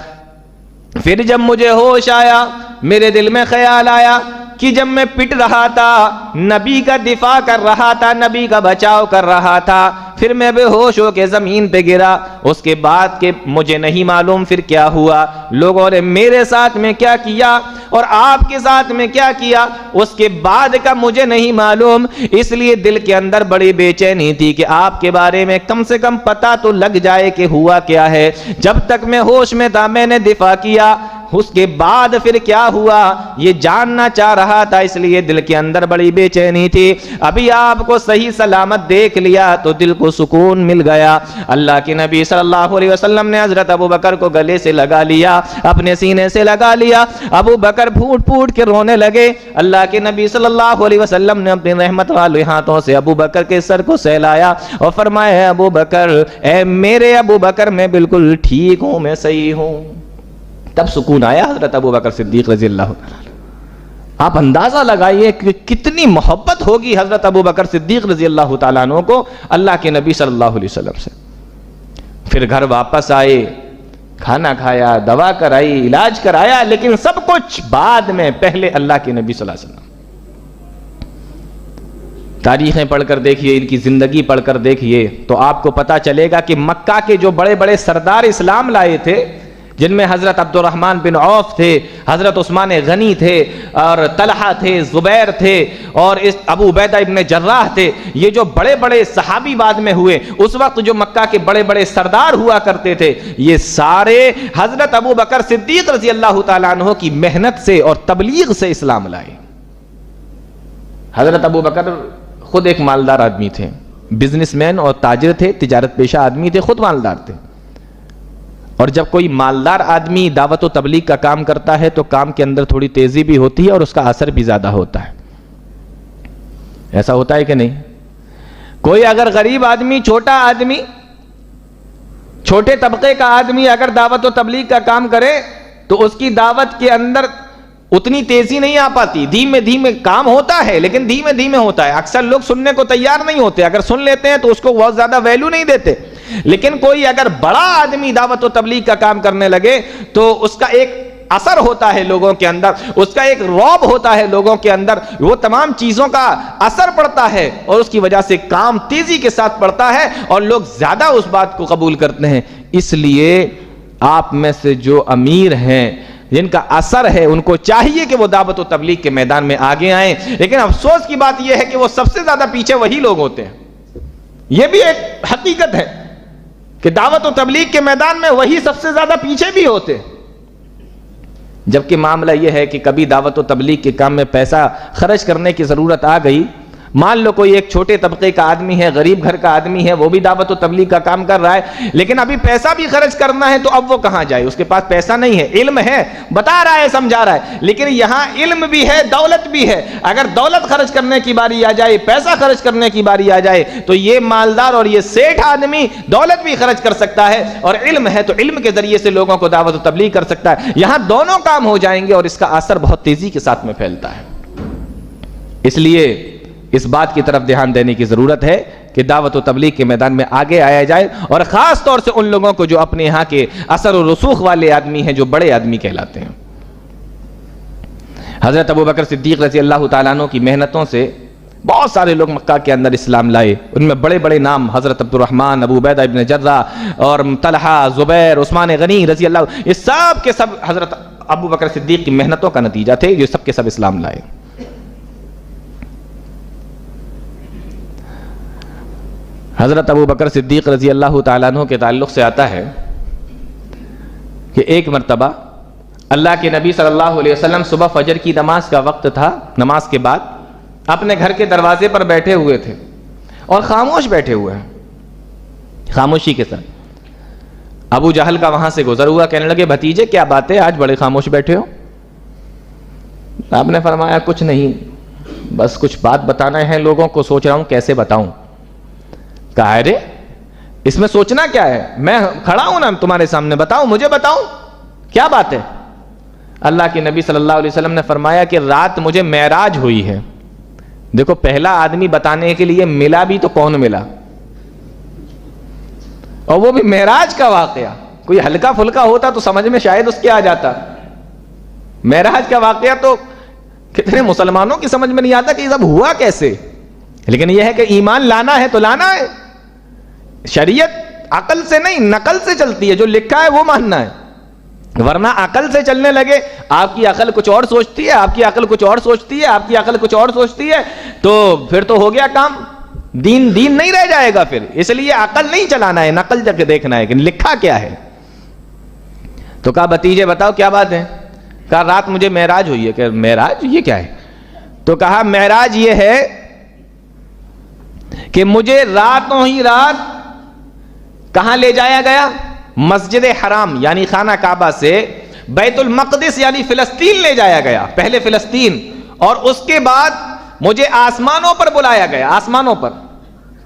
پھر جب مجھے ہوش آیا میرے دل میں خیال آیا کہ جب میں پٹ رہا تھا، نبی کا دفاع کر رہا تھا، نبی کا بچاؤ کر رہا تھا، پھر میں بے ہوش ہو کے زمین پہ گرا، اس کے بعد کہ مجھے نہیں معلوم پھر کیا ہوا، لوگوں نے میرے ساتھ میں کیا کیا اور آپ کے ساتھ میں کیا کیا، اس کے بعد کا مجھے نہیں معلوم، اس لیے دل کے اندر بڑی بے چینی تھی کہ آپ کے بارے میں کم سے کم پتہ تو لگ جائے کہ ہوا کیا ہے۔ جب تک میں ہوش میں تھا میں نے دفاع کیا، اس کے بعد پھر کیا ہوا یہ جاننا چاہ رہا تھا، اس لیے دل کے اندر بڑی بے چینی تھی۔ ابھی آپ کو صحیح سلامت دیکھ لیا تو دل کو سکون مل گیا۔ اللہ کے نبی صلی اللہ علیہ وسلم نے حضرت ابو بکر کو گلے سے لگا لیا، اپنے سینے سے لگا لیا، ابو بکر پھوٹ پھوٹ کے رونے لگے۔ اللہ کے نبی صلی اللہ علیہ وسلم نے اپنی رحمت والے ہاتھوں سے ابو بکر کے سر کو سہلایا اور فرمایا، ابو بکر، اے میرے ابو بکر، میں بالکل ٹھیک ہوں، میں صحیح ہوں۔ تب سکون آیا حضرت ابو بکر صدیق رضی اللہ عنہ۔ آپ اندازہ لگائیے کہ کتنی محبت ہوگی حضرت ابو بکر صدیق رضی اللہ تعالیٰ عنہ کو اللہ کے نبی صلی اللہ علیہ وسلم سے۔ پھر گھر واپس آئے، کھانا کھایا، دوا کرائی، علاج کرایا، لیکن سب کچھ بعد میں، پہلے اللہ کے نبی صلی اللہ علیہ وسلم۔ تاریخیں پڑھ کر دیکھیے، ان کی زندگی پڑھ کر دیکھیے تو آپ کو پتا چلے گا کہ مکہ کے جو بڑے بڑے سردار اسلام لائے تھے، جن میں حضرت عبد الرحمن بن عوف تھے، حضرت عثمان غنی تھے، اور طلحہ تھے، زبیر تھے، اور ابو عبیدہ ابن جراح تھے، یہ جو بڑے بڑے صحابی بعد میں ہوئے، اس وقت جو مکہ کے بڑے بڑے سردار ہوا کرتے تھے، یہ سارے حضرت ابو بکر صدیق رضی اللہ تعالیٰ عنہ کی محنت سے اور تبلیغ سے اسلام لائے۔ حضرت ابو بکر خود ایک مالدار آدمی تھے، بزنس مین اور تاجر تھے، تجارت پیشہ آدمی تھے، خود مالدار تھے۔ اور جب کوئی مالدار آدمی دعوت و تبلیغ کا کام کرتا ہے تو کام کے اندر تھوڑی تیزی بھی ہوتی ہے اور اس کا اثر بھی زیادہ ہوتا ہے۔ ایسا ہوتا ہے کہ نہیں؟ کوئی اگر غریب آدمی، چھوٹا آدمی، چھوٹے طبقے کا آدمی اگر دعوت و تبلیغ کا کام کرے تو اس کی دعوت کے اندر اتنی تیزی نہیں آ پاتی، دھیمے دھیمے کام ہوتا ہے، لیکن دھیمے دھیمے ہوتا ہے۔ اکثر لوگ سننے کو تیار نہیں ہوتے، اگر سن لیتے ہیں تو اس کو بہت زیادہ ویلیو نہیں دیتے۔ لیکن کوئی اگر بڑا آدمی دعوت و تبلیغ کا کام کرنے لگے تو اس کا ایک اثر ہوتا ہے لوگوں کے اندر، اس کا ایک رعب ہوتا ہے لوگوں کے اندر، وہ تمام چیزوں کا اثر پڑتا ہے اور اس کی وجہ سے کام تیزی کے ساتھ پڑتا ہے اور لوگ زیادہ اس بات کو قبول کرتے ہیں۔ اس لیے آپ میں سے جو امیر ہیں، جن کا اثر ہے، ان کو چاہیے کہ وہ دعوت و تبلیغ کے میدان میں آگے آئیں، لیکن افسوس کی بات یہ ہے کہ وہ سب سے زیادہ پیچھے وہی لوگ ہوتے ہیں۔ یہ بھی ایک حقیقت ہے کہ دعوت و تبلیغ کے میدان میں وہی سب سے زیادہ پیچھے بھی ہوتے ہیں، جبکہ معاملہ یہ ہے کہ کبھی دعوت و تبلیغ کے کام میں پیسہ خرچ کرنے کی ضرورت آ گئی، مان لو کوئی ایک چھوٹے طبقے کا آدمی ہے، غریب گھر کا آدمی ہے، وہ بھی دعوت و تبلیغ کا کام کر رہا ہے، لیکن ابھی پیسہ بھی خرچ کرنا ہے تو اب وہ کہاں جائے؟ اس کے پاس پیسہ نہیں ہے، علم ہے، بتا رہا ہے، سمجھا رہا ہے، لیکن یہاں علم بھی ہے، دولت بھی ہے۔ اگر دولت خرچ کرنے کی باری آ جائے، پیسہ خرچ کرنے کی باری آ جائے تو یہ مالدار اور یہ سیٹھ آدمی دولت بھی خرچ کر سکتا ہے، اور علم ہے تو علم کے ذریعے سے لوگوں کو دعوت و تبلیغ کر سکتا ہے۔ یہاں دونوں کام ہو جائیں گے اور اس کا اثر بہت تیزی کے ساتھ میں پھیلتا ہے۔ اس لیے اس بات کی طرف دھیان دینے کی ضرورت ہے کہ دعوت و تبلیغ کے میدان میں آگے آیا جائے، اور خاص طور سے ان لوگوں کو جو اپنے یہاں کے اثر و رسوخ والے آدمی ہیں، جو بڑے آدمی کہلاتے ہیں۔ حضرت ابو بکر صدیق رضی اللہ تعالیٰ عنہ کی محنتوں سے بہت سارے لوگ مکہ کے اندر اسلام لائے، ان میں بڑے بڑے نام حضرت عبد الرحمن، ابو عبیدہ ابن جراح، اور طلحہ، زبیر، عثمان غنی رضی اللہ، یہ سب کے سب حضرت ابو بکر صدیق کی محنتوں کا نتیجہ تھے، یہ سب کے سب اسلام لائے۔ حضرت ابو بکر صدیق رضی اللہ تعالیٰ عنہ کے تعلق سے آتا ہے کہ ایک مرتبہ اللہ کے نبی صلی اللہ علیہ وسلم صبح فجر کی نماز کا وقت تھا، نماز کے بعد اپنے گھر کے دروازے پر بیٹھے ہوئے تھے اور خاموش بیٹھے ہوئے ہیں، خاموشی کے ساتھ۔ ابو جہل کا وہاں سے گزر ہوا، کہنے لگے، بھتیجے کیا بات ہے، آج بڑے خاموش بیٹھے ہو؟ آپ نے فرمایا، کچھ نہیں، بس کچھ بات بتانا ہے لوگوں کو، سوچ رہا ہوں کیسے بتاؤں۔ کہا، ارے اس میں سوچنا کیا ہے، میں کھڑا ہوں نا تمہارے سامنے، بتاؤ، مجھے بتاؤ کیا بات ہے۔ اللہ کے نبی صلی اللہ علیہ وسلم نے فرمایا کہ رات مجھے معراج ہوئی ہے۔ دیکھو، پہلا آدمی بتانے کے لیے ملا بھی تو کون ملا، اور وہ بھی معراج کا واقعہ۔ کوئی ہلکا پھلکا ہوتا تو سمجھ میں شاید اس کے آ جاتا، معراج کا واقعہ تو کتنے مسلمانوں کی سمجھ میں نہیں آتا کہ یہ سب ہوا کیسے. لیکن یہ ہے کہ ایمان لانا ہے تو لانا ہے. شریعت عقل سے نہیں نقل سے چلتی ہے, جو لکھا ہے وہ ماننا ہے. ورنہ عقل سے چلنے لگے, آپ کی عقل کچھ اور سوچتی ہے, آپ کی عقل کچھ اور سوچتی ہے, آپ کی عقل کچھ اور سوچتی ہے, تو پھر تو ہو گیا کام, دین نہیں رہ جائے گا پھر. اس لیے عقل نہیں چلانا ہے, نقل جا کے دیکھنا ہے کہ لکھا کیا ہے. تو کہا بھتیجے بتاؤ کیا بات ہے. کہا رات مجھے معراج ہوئی ہے. کہ معراج یہ کیا ہے. تو کہا معراج یہ ہے کہ مجھے راتوں ہی رات کہاں لے جایا گیا, مسجد حرام یعنی خانہ کعبہ سے بیت المقدس یعنی فلسطین لے جایا گیا, پہلے فلسطین, اور اس کے بعد مجھے آسمانوں پر بلایا گیا, آسمانوں پر.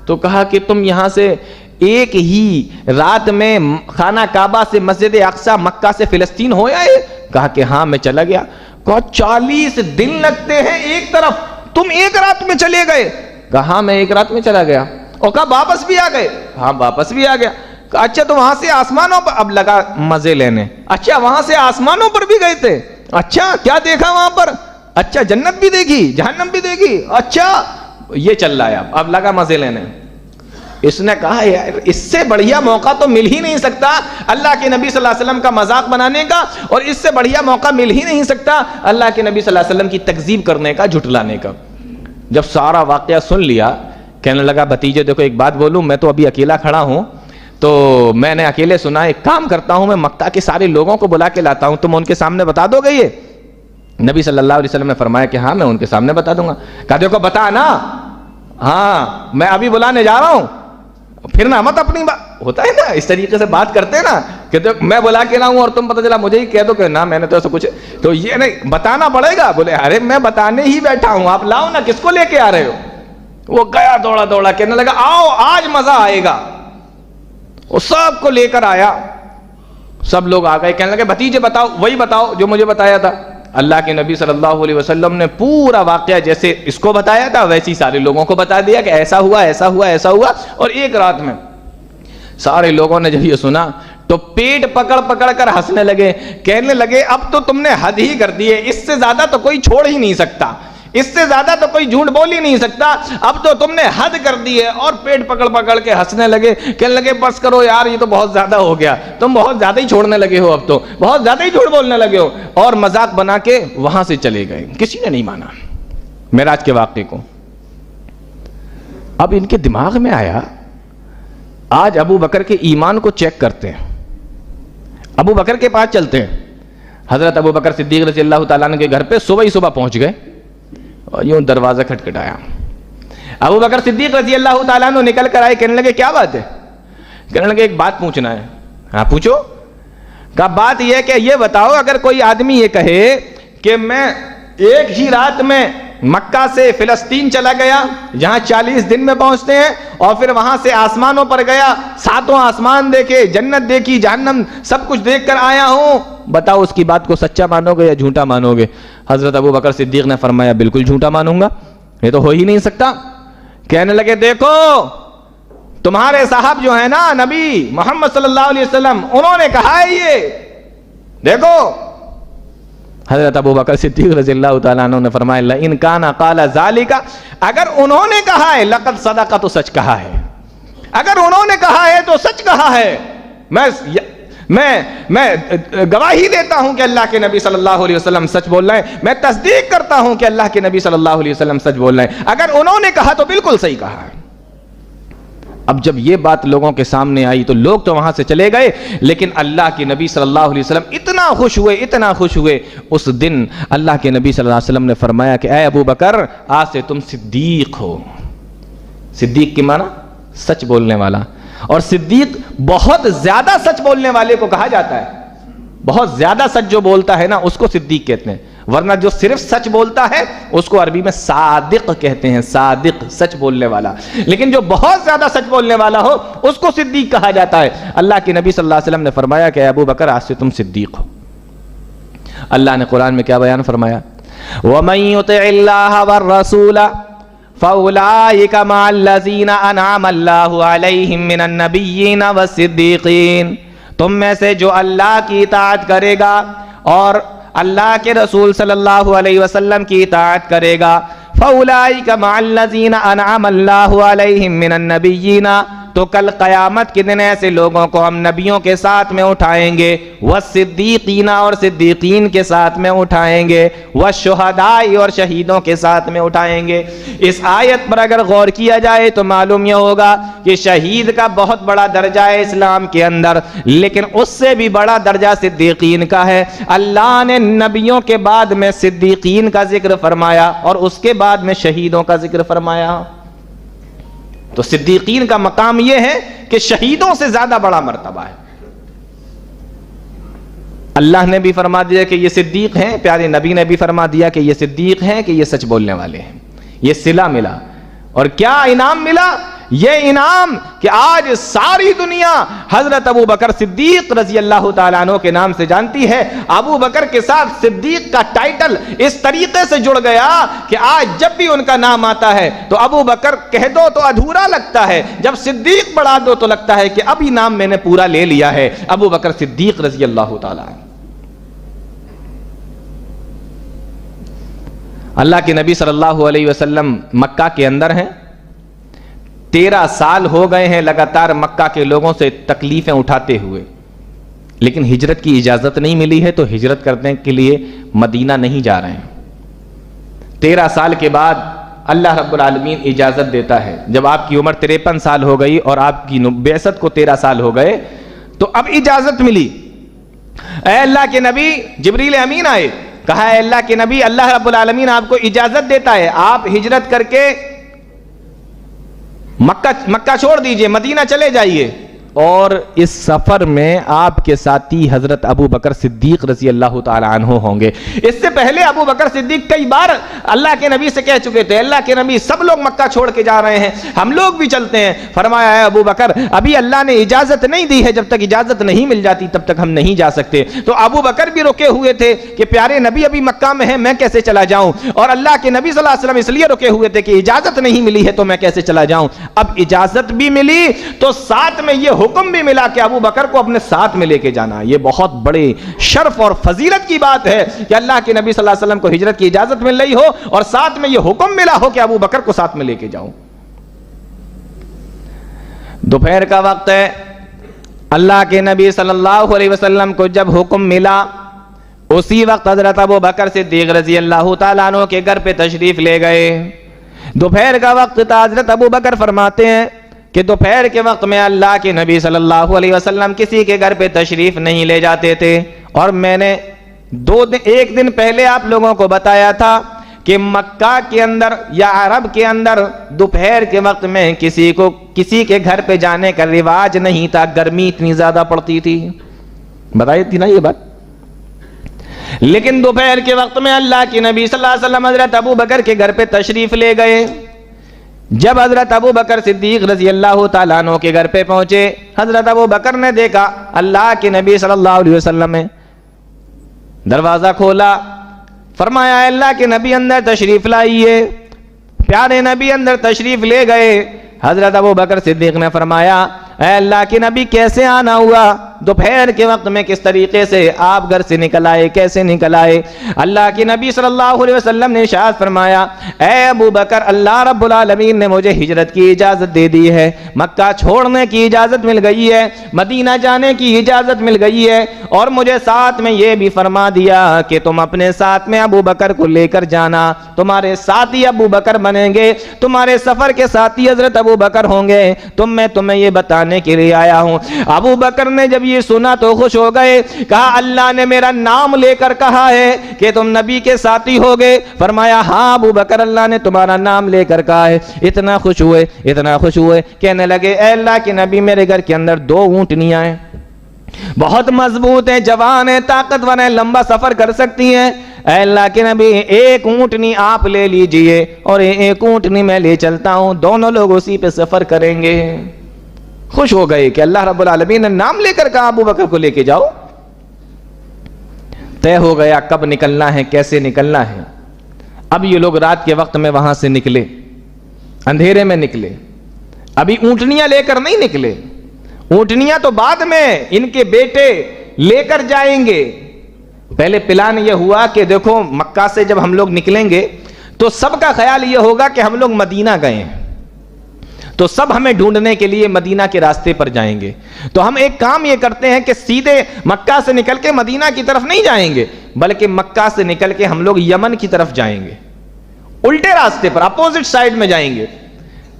تو کہا کہ تم یہاں سے ایک ہی رات میں خانہ کعبہ سے مسجد اقصی, مکہ سے فلسطین ہو آئے. کہا کہ ہاں میں چلا گیا. کہا 40 دن لگتے ہیں ایک طرف, تم ایک رات میں چلے گئے. کہا میں ایک رات میں چلا گیا. اور کہا واپس بھی آ گئے. ہاں واپس بھی آ گیا. اچھا تو وہاں سے آسمانوں پر, اب لگا مزے لینے, اچھا وہاں سے آسمانوں پر بھی گئے تھے, اچھا کیا دیکھا وہاں پر, اچھا جنت بھی دیکھی جہنم بھی دیکھی, اچھا یہ چل رہا ہے. اب لگا مزے لینے. اس نے کہا یار اس سے بڑھیا موقع تو مل ہی نہیں سکتا اللہ کے نبی صلی اللہ علیہ وسلم کا مذاق بنانے کا, اور اس سے بڑھیا موقع مل ہی نہیں سکتا اللہ کے نبی صلی اللہ علیہ وسلم کی تکذیب کرنے کا, جھٹلانے کا. جب سارا واقعہ سن لیا, کہنے لگا بھتیجے دیکھو ایک بات بولوں, میں تو ابھی اکیلا کھڑا ہوں, تو میں نے اکیلے سنا, ایک کام کرتا ہوں میں مکہ کے سارے لوگوں کو بلا کے لاتا ہوں, تم ان کے سامنے بتا دو گے یہ. نبی صلی اللہ علیہ وسلم نے فرمایا کہ ہاں میں ان کے سامنے بتا دوں گا. کہا دیکھو بتا نا, ہاں میں ابھی بلانے جا رہا ہوں, پھر نہ مت اپنی بات, ہوتا ہے نا اس طریقے سے بات کرتے ہیں نا, کہ میں بلا کے لاؤں اور تم پتہ چلا مجھے ہی کہہ دو کہ نہ میں نے تو ایسا کچھ, تو یہ نہیں بتانا پڑے گا. بولے ارے میں بتانے ہی بیٹھا ہوں, آپ لاؤ نا, کس کو لے کے آ رہے ہو. وہ گیا دوڑا دوڑا, کہنے لگا آؤ آج مزہ آئے گا. وہ سب کو لے کر آیا, سب لوگ آ گئے. کہنے لگے بھتیجے بتاؤ, وہی بتاؤ جو مجھے بتایا تھا. اللہ کے نبی صلی اللہ علیہ وسلم نے پورا واقعہ جیسے اس کو بتایا تھا ویسے ہی سارے لوگوں کو بتا دیا کہ ایسا ہوا ایسا ہوا ایسا ہوا. اور ایک رات میں سارے لوگوں نے جب یہ سنا تو پیٹ پکڑ پکڑ کر ہنسنے لگے, کہنے لگے اب تو تم نے حد ہی کر دی ہے, اس سے زیادہ تو کوئی چھوڑ ہی نہیں سکتا, اس سے زیادہ تو کوئی جھوٹ بول ہی نہیں سکتا, اب تو تم نے حد کر دی ہے. اور پیٹ پکڑ پکڑ کے ہنسنے لگے, کہنے لگے بس کرو یار یہ تو بہت زیادہ ہو گیا, تم بہت زیادہ ہی چھوڑنے لگے ہو, اب تو بہت زیادہ ہی جھوٹ بولنے لگے ہو. اور مذاق بنا کے وہاں سے چلے گئے. کسی نے نہیں مانا معراج کے واقعے کو. اب ان کے دماغ میں آیا آج ابو بکر کے ایمان کو چیک کرتے ہیں, ابو بکر کے پاس چلتے ہیں. حضرت ابو بکر صدیق رضی اللہ تعالیٰ عنہ کے گھر پہ صبح ہی صبح پہنچ گئے اور یوں دروازہ کھٹکھٹایا. ابو بکر صدیق رضی اللہ تعالیٰ عنہ نکل کر آئے, کہنے لگے کیا بات ہے. کہنے لگے ایک بات پوچھنا ہے. ہاں پوچھو. کہا بات یہ ہے کہ یہ بتاؤ اگر کوئی آدمی یہ کہے کہ میں ایک ہی رات میں مکہ سے فلسطین چلا گیا جہاں 40 دن میں پہنچتے ہیں, اور پھر وہاں سے آسمانوں پر گیا, 7 آسمان دیکھے, جنت دیکھی, جہنم سب کچھ دیکھ کر آیا ہوں, بتاؤ اس کی بات کو سچا مانو گے یا جھوٹا مانو گے. حضرت ابو بکر صدیق نے فرمایا بالکل جھوٹا مانوں گا, یہ تو ہو ہی نہیں سکتا. کہنے لگے دیکھو تمہارے صاحب جو ہے نا نبی محمد صلی اللہ علیہ وسلم, انہوں نے کہا ہے یہ دیکھو. حضرت ابو بکر صدیق رضی اللہ تعالیٰ عنہ نے فرمایا لئن کان قال ذالک, اگر انہوں نے کہا ہے لقد صدق, تو سچ کہا ہے, اگر انہوں نے کہا ہے تو سچ کہا ہے. میں گواہی دیتا ہوں کہ اللہ کے نبی صلی اللہ علیہ وسلم سچ بول رہے ہیں, میں تصدیق کرتا ہوں کہ اللہ کے نبی صلی اللہ علیہ وسلم سچ بول رہے ہیں. اگر انہوں نے کہا تو بالکل صحیح کہا ہے. اب جب یہ بات لوگوں کے سامنے آئی تو لوگ تو وہاں سے چلے گئے, لیکن اللہ کے نبی صلی اللہ علیہ وسلم اتنا خوش ہوئے, اتنا خوش ہوئے. اس دن اللہ کے نبی صلی اللہ علیہ وسلم نے فرمایا کہ اے ابو بکر آج سے تم صدیق ہو. صدیق کی معنی سچ بولنے والا, اور صدیق بہت زیادہ سچ بولنے والے کو کہا جاتا ہے. بہت زیادہ سچ جو بولتا ہے نا اس کو صدیق کہتے ہیں, ورنہ جو صرف سچ بولتا ہے اس کو عربی میں صادق کہتے ہیں, صادق سچ بولنے والا. لیکن جو بہت زیادہ سچ بولنے والا ہو اس کو صدیق کہا جاتا ہے. اللہ کے نبی صلی اللہ علیہ وسلم نے فرمایا کہ ابو بکر آج سے تم صدیق ہو. اللہ نے قرآن میں کیا بیان فرمایا, وَمَن يُطِعِ اللَّهَ وَالرَّسُولَ فَأُولَٰئِكَ مَعَ الَّذِينَ أَنْعَمَ اللَّهُ عَلَيْهِم مِّنَ النَّبِيِّينَ وَالصِّدِّيقِينَ, تم میں سے جو اللہ کی اطاعت کرے گا اور اللہ کے رسول صلی اللہ علیہ وسلم کی اطاعت کرے گا، فَأُولَٰئِكَ مَعَ الَّذِينَ أَنْعَمَ اللَّهُ عَلَيْهِم مِّنَ النَّبِيِّينَ، تو کل قیامت کے دن ایسے لوگوں کو ہم نبیوں کے ساتھ میں اٹھائیں گے، والصدیقین، اور صدیقین کے ساتھ میں اٹھائیں گے، والشہداء، اور شہیدوں کے ساتھ میں اٹھائیں گے۔ اس آیت پر اگر غور کیا جائے تو معلوم یہ ہوگا کہ شہید کا بہت بڑا درجہ ہے اسلام کے اندر، لیکن اس سے بھی بڑا درجہ صدیقین کا ہے۔ اللہ نے نبیوں کے بعد میں صدیقین کا ذکر فرمایا اور اس کے بعد میں شہیدوں کا ذکر فرمایا۔ تو صدیقین کا مقام یہ ہے کہ شہیدوں سے زیادہ بڑا مرتبہ ہے۔ اللہ نے بھی فرما دیا کہ یہ صدیق ہیں، پیارے نبی نے بھی فرما دیا کہ یہ صدیق ہیں، کہ یہ سچ بولنے والے ہیں۔ یہ صلہ ملا، اور کیا انعام ملا؟ یہ انعام کہ آج ساری دنیا حضرت ابو بکر صدیق رضی اللہ تعالیٰ عنہ کے نام سے جانتی ہے۔ ابو بکر کے ساتھ صدیق کا ٹائٹل اس طریقے سے جڑ گیا کہ آج جب بھی ان کا نام آتا ہے تو ابو بکر کہہ دو تو ادھورا لگتا ہے، جب صدیق بڑھا دو تو لگتا ہے کہ ابھی نام میں نے پورا لے لیا ہے۔ ابو بکر صدیق رضی اللہ تعالیٰ عنہ۔ اللہ کے نبی صلی اللہ علیہ وسلم مکہ کے اندر ہیں، 13 سال ہو گئے ہیں لگاتار مکہ کے لوگوں سے تکلیفیں اٹھاتے ہوئے، لیکن ہجرت کی اجازت نہیں ملی ہے، تو ہجرت کرنے کے لیے مدینہ نہیں جا رہے ہیں۔ 13 سال کے بعد اللہ رب العالمین اجازت دیتا ہے، جب آپ کی عمر 53 سال ہو گئی اور آپ کی بعثت کو 13 سال ہو گئے تو اب اجازت ملی۔ اے اللہ کے نبی، جبریل امین آئے، کہا اے اللہ کے نبی، اللہ رب العالمین آپ کو اجازت دیتا ہے، آپ ہجرت کر کے مکہ چھوڑ دیجئے، مدینہ چلے جائیے۔ اور اس سفر میں آپ کے ساتھی حضرت ابو بکر صدیق رضی اللہ تعالی عنہ ہوں گے۔ اس سے پہلے ابو بکر صدیق کئی بار اللہ کے نبی سے کہہ چکے تھے، اللہ کے نبی سب لوگ مکہ چھوڑ کے جا رہے ہیں، ہم لوگ بھی چلتے ہیں۔ فرمایا ہے ابو بکر، ابھی اللہ نے اجازت نہیں دی ہے، جب تک اجازت نہیں مل جاتی تب تک ہم نہیں جا سکتے۔ تو ابو بکر بھی رکے ہوئے تھے کہ پیارے نبی ابھی مکہ میں ہیں، میں کیسے چلا جاؤں، اور اللہ کے نبی صلی اللہ علیہ وسلم اس لیے رکے ہوئے تھے کہ اجازت نہیں ملی ہے تو میں کیسے چلا جاؤں۔ اب اجازت بھی ملی تو ساتھ میں یہ حکم بھی ملا کہ ابو بکر کو اپنے ساتھ میں لے کے جانا۔ یہ بہت بڑے شرف اور فضیلت کی بات ہے کہ اللہ کے نبی صلی اللہ علیہ وسلم کو ہجرت کی اجازت مل رہی ہو اور ساتھ میں یہ حکم ملا ہو کہ ابو بکر کو ساتھ میں لے کے جاؤں۔ دوپہر کا وقت ہے، اللہ کے نبی صلی اللہ علیہ وسلم کو جب حکم ملا، اسی وقت حضرت ابو بکر صدیق رضی اللہ تعالیٰ عنہ کے گھر پہ تشریف لے گئے۔ دوپہر کا وقت تھا، حضرت ابو بکر فرماتے ہیں کہ دوپہر کے وقت میں اللہ کے نبی صلی اللہ علیہ وسلم کسی کے گھر پہ تشریف نہیں لے جاتے تھے، اور میں نے ایک دن پہلے آپ لوگوں کو بتایا تھا کہ مکہ کے اندر یا عرب کے اندر دوپہر کے وقت میں کسی کے گھر پہ جانے کا رواج نہیں تھا، گرمی اتنی زیادہ پڑتی تھی، بتائی تھی نا یہ بات۔ لیکن دوپہر کے وقت میں اللہ کے نبی صلی اللہ علیہ وسلم حضرت ابو بکر کے گھر پہ تشریف لے گئے۔ جب حضرت ابو بکر صدیق رضی اللہ تعالیٰ عنہ کے گھر پہ پہنچے، حضرت ابو بکر نے دیکھا اللہ کے نبی صلی اللہ علیہ وسلم نے دروازہ کھولا، فرمایا اللہ کے نبی اندر تشریف لائیے۔ پیارے نبی اندر تشریف لے گئے۔ حضرت ابو بکر صدیق نے فرمایا اے اللہ کے نبی کیسے آنا ہوا، دوپہر کے وقت میں کس طریقے سے آپ گھر سے نکل آئے، کیسے نکل آئے؟ اللہ کے نبی صلی اللہ علیہ وسلم نے ارشاد فرمایا اے ابو بکر، اللہ رب العالمین نے مجھے ہجرت کی اجازت دے دی ہے، مکہ چھوڑنے کی اجازت مل گئی ہے، مدینہ جانے کی اجازت مل گئی ہے، اور مجھے ساتھ میں یہ بھی فرما دیا کہ تم اپنے ساتھ میں ابو بکر کو لے کر جانا، تمہارے ساتھی ابو بکر بنیں گے، تمہارے سفر کے ساتھی حضرت ابو بکر ہوں گے، میں تمہیں یہ بتانے کے لیے آیا ہوں۔ ابو بکر نے جب یہ سنا تو خوش ہو گئے، کہا اللہ نے میرا نام لے کر کہا ہے کہ تم نبی کے ساتھی ہوگے۔ فرمایا ہاں ابو بکر، اللہ نے تمہارا نام لے کر کہا ہے۔ اتنا خوش ہوئے کہنے لگے اے اللہ کے نبی میرے گھر کے اندر 2 اونٹنیاں ہیں، بہت مضبوط ہیں، جوان ہیں، طاقتور ہیں، لمبا سفر کر سکتی ہیں، اے اللہ کے نبی 1 اونٹنی آپ لے لیجئے اور 1 اونٹنی میں لے چلتا ہوں، دونوں لوگ اسی پہ سفر کریں گے۔ خوش ہو گئے کہ اللہ رب العالمین نے نام لے کر کہا ابو بکر کو لے کے جاؤ۔ طے ہو گیا کب نکلنا ہے، کیسے نکلنا ہے۔ اب یہ لوگ رات کے وقت میں وہاں سے نکلے، اندھیرے میں نکلے، ابھی اونٹنیاں لے کر نہیں نکلے، اونٹنیاں تو بعد میں ان کے بیٹے لے کر جائیں گے، پہلے پلان یہ ہوا کہ دیکھو مکہ سے جب ہم لوگ نکلیں گے تو سب کا خیال یہ ہوگا کہ ہم لوگ مدینہ گئے ہیں، تو سب ہمیں ڈھونڈنے کے لیے مدینہ کے راستے پر جائیں گے. تو ہم ایک کام یہ کرتے ہیں کہ سیدھے مکہ سے نکل کے مدینہ کی طرف نہیں جائیں گے، بلکہ مکہ سے نکل کے ہم لوگ یمن کی طرف جائیں گے، الٹے راستے پر، اپوزٹ سائڈ میں جائیں گے.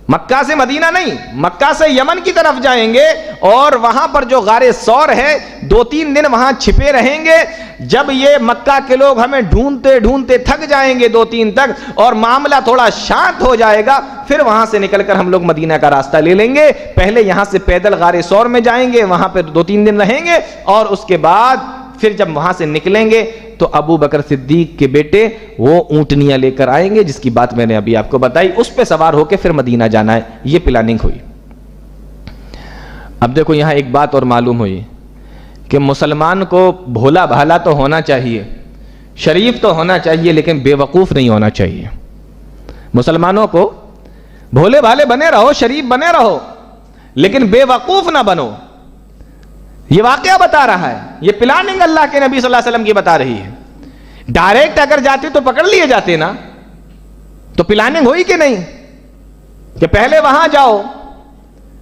مکہ سے مدینہ نہیں، مکہ سے یمن کی طرف جائیں گے، اور وہاں پر جو غار ثور ہے 2-3 دن وہاں چھپے رہیں گے. جب یہ مکہ کے لوگ ہمیں ڈھونڈتے ڈھونڈتے تھک جائیں گے 2-3 تک، اور معاملہ تھوڑا شانت ہو جائے گا، پھر وہاں سے نکل کر ہم لوگ مدینہ کا راستہ لے لیں گے. پہلے یہاں سے پیدل غار ثور میں جائیں گے، وہاں پہ 2-3 دن رہیں گے، اور اس کے بعد پھر جب وہاں سے نکلیں گے تو ابو بکر صدیق کے بیٹے وہ اونٹنیاں لے کر آئیں گے، جس کی بات میں نے ابھی آپ کو بتائی، اس پہ سوار ہو کے پھر مدینہ جانا ہے. یہ پلاننگ ہوئی. اب دیکھو یہاں ایک بات اور معلوم ہوئی کہ مسلمان کو بھولا بھالا تو ہونا چاہیے، شریف تو ہونا چاہیے، لیکن بے وقوف نہیں ہونا چاہیے. مسلمانوں کو بھولے بھالے بنے رہو، شریف بنے رہو، لیکن بے وقوف نہ بنو. یہ واقعہ بتا رہا ہے، یہ پلاننگ اللہ کے نبی صلی اللہ علیہ وسلم کی بتا رہی ہے. ڈائریکٹ اگر جاتے تو پکڑ لیے جاتے نا، تو پلاننگ ہوئی کہ نہیں کہ پہلے وہاں جاؤ.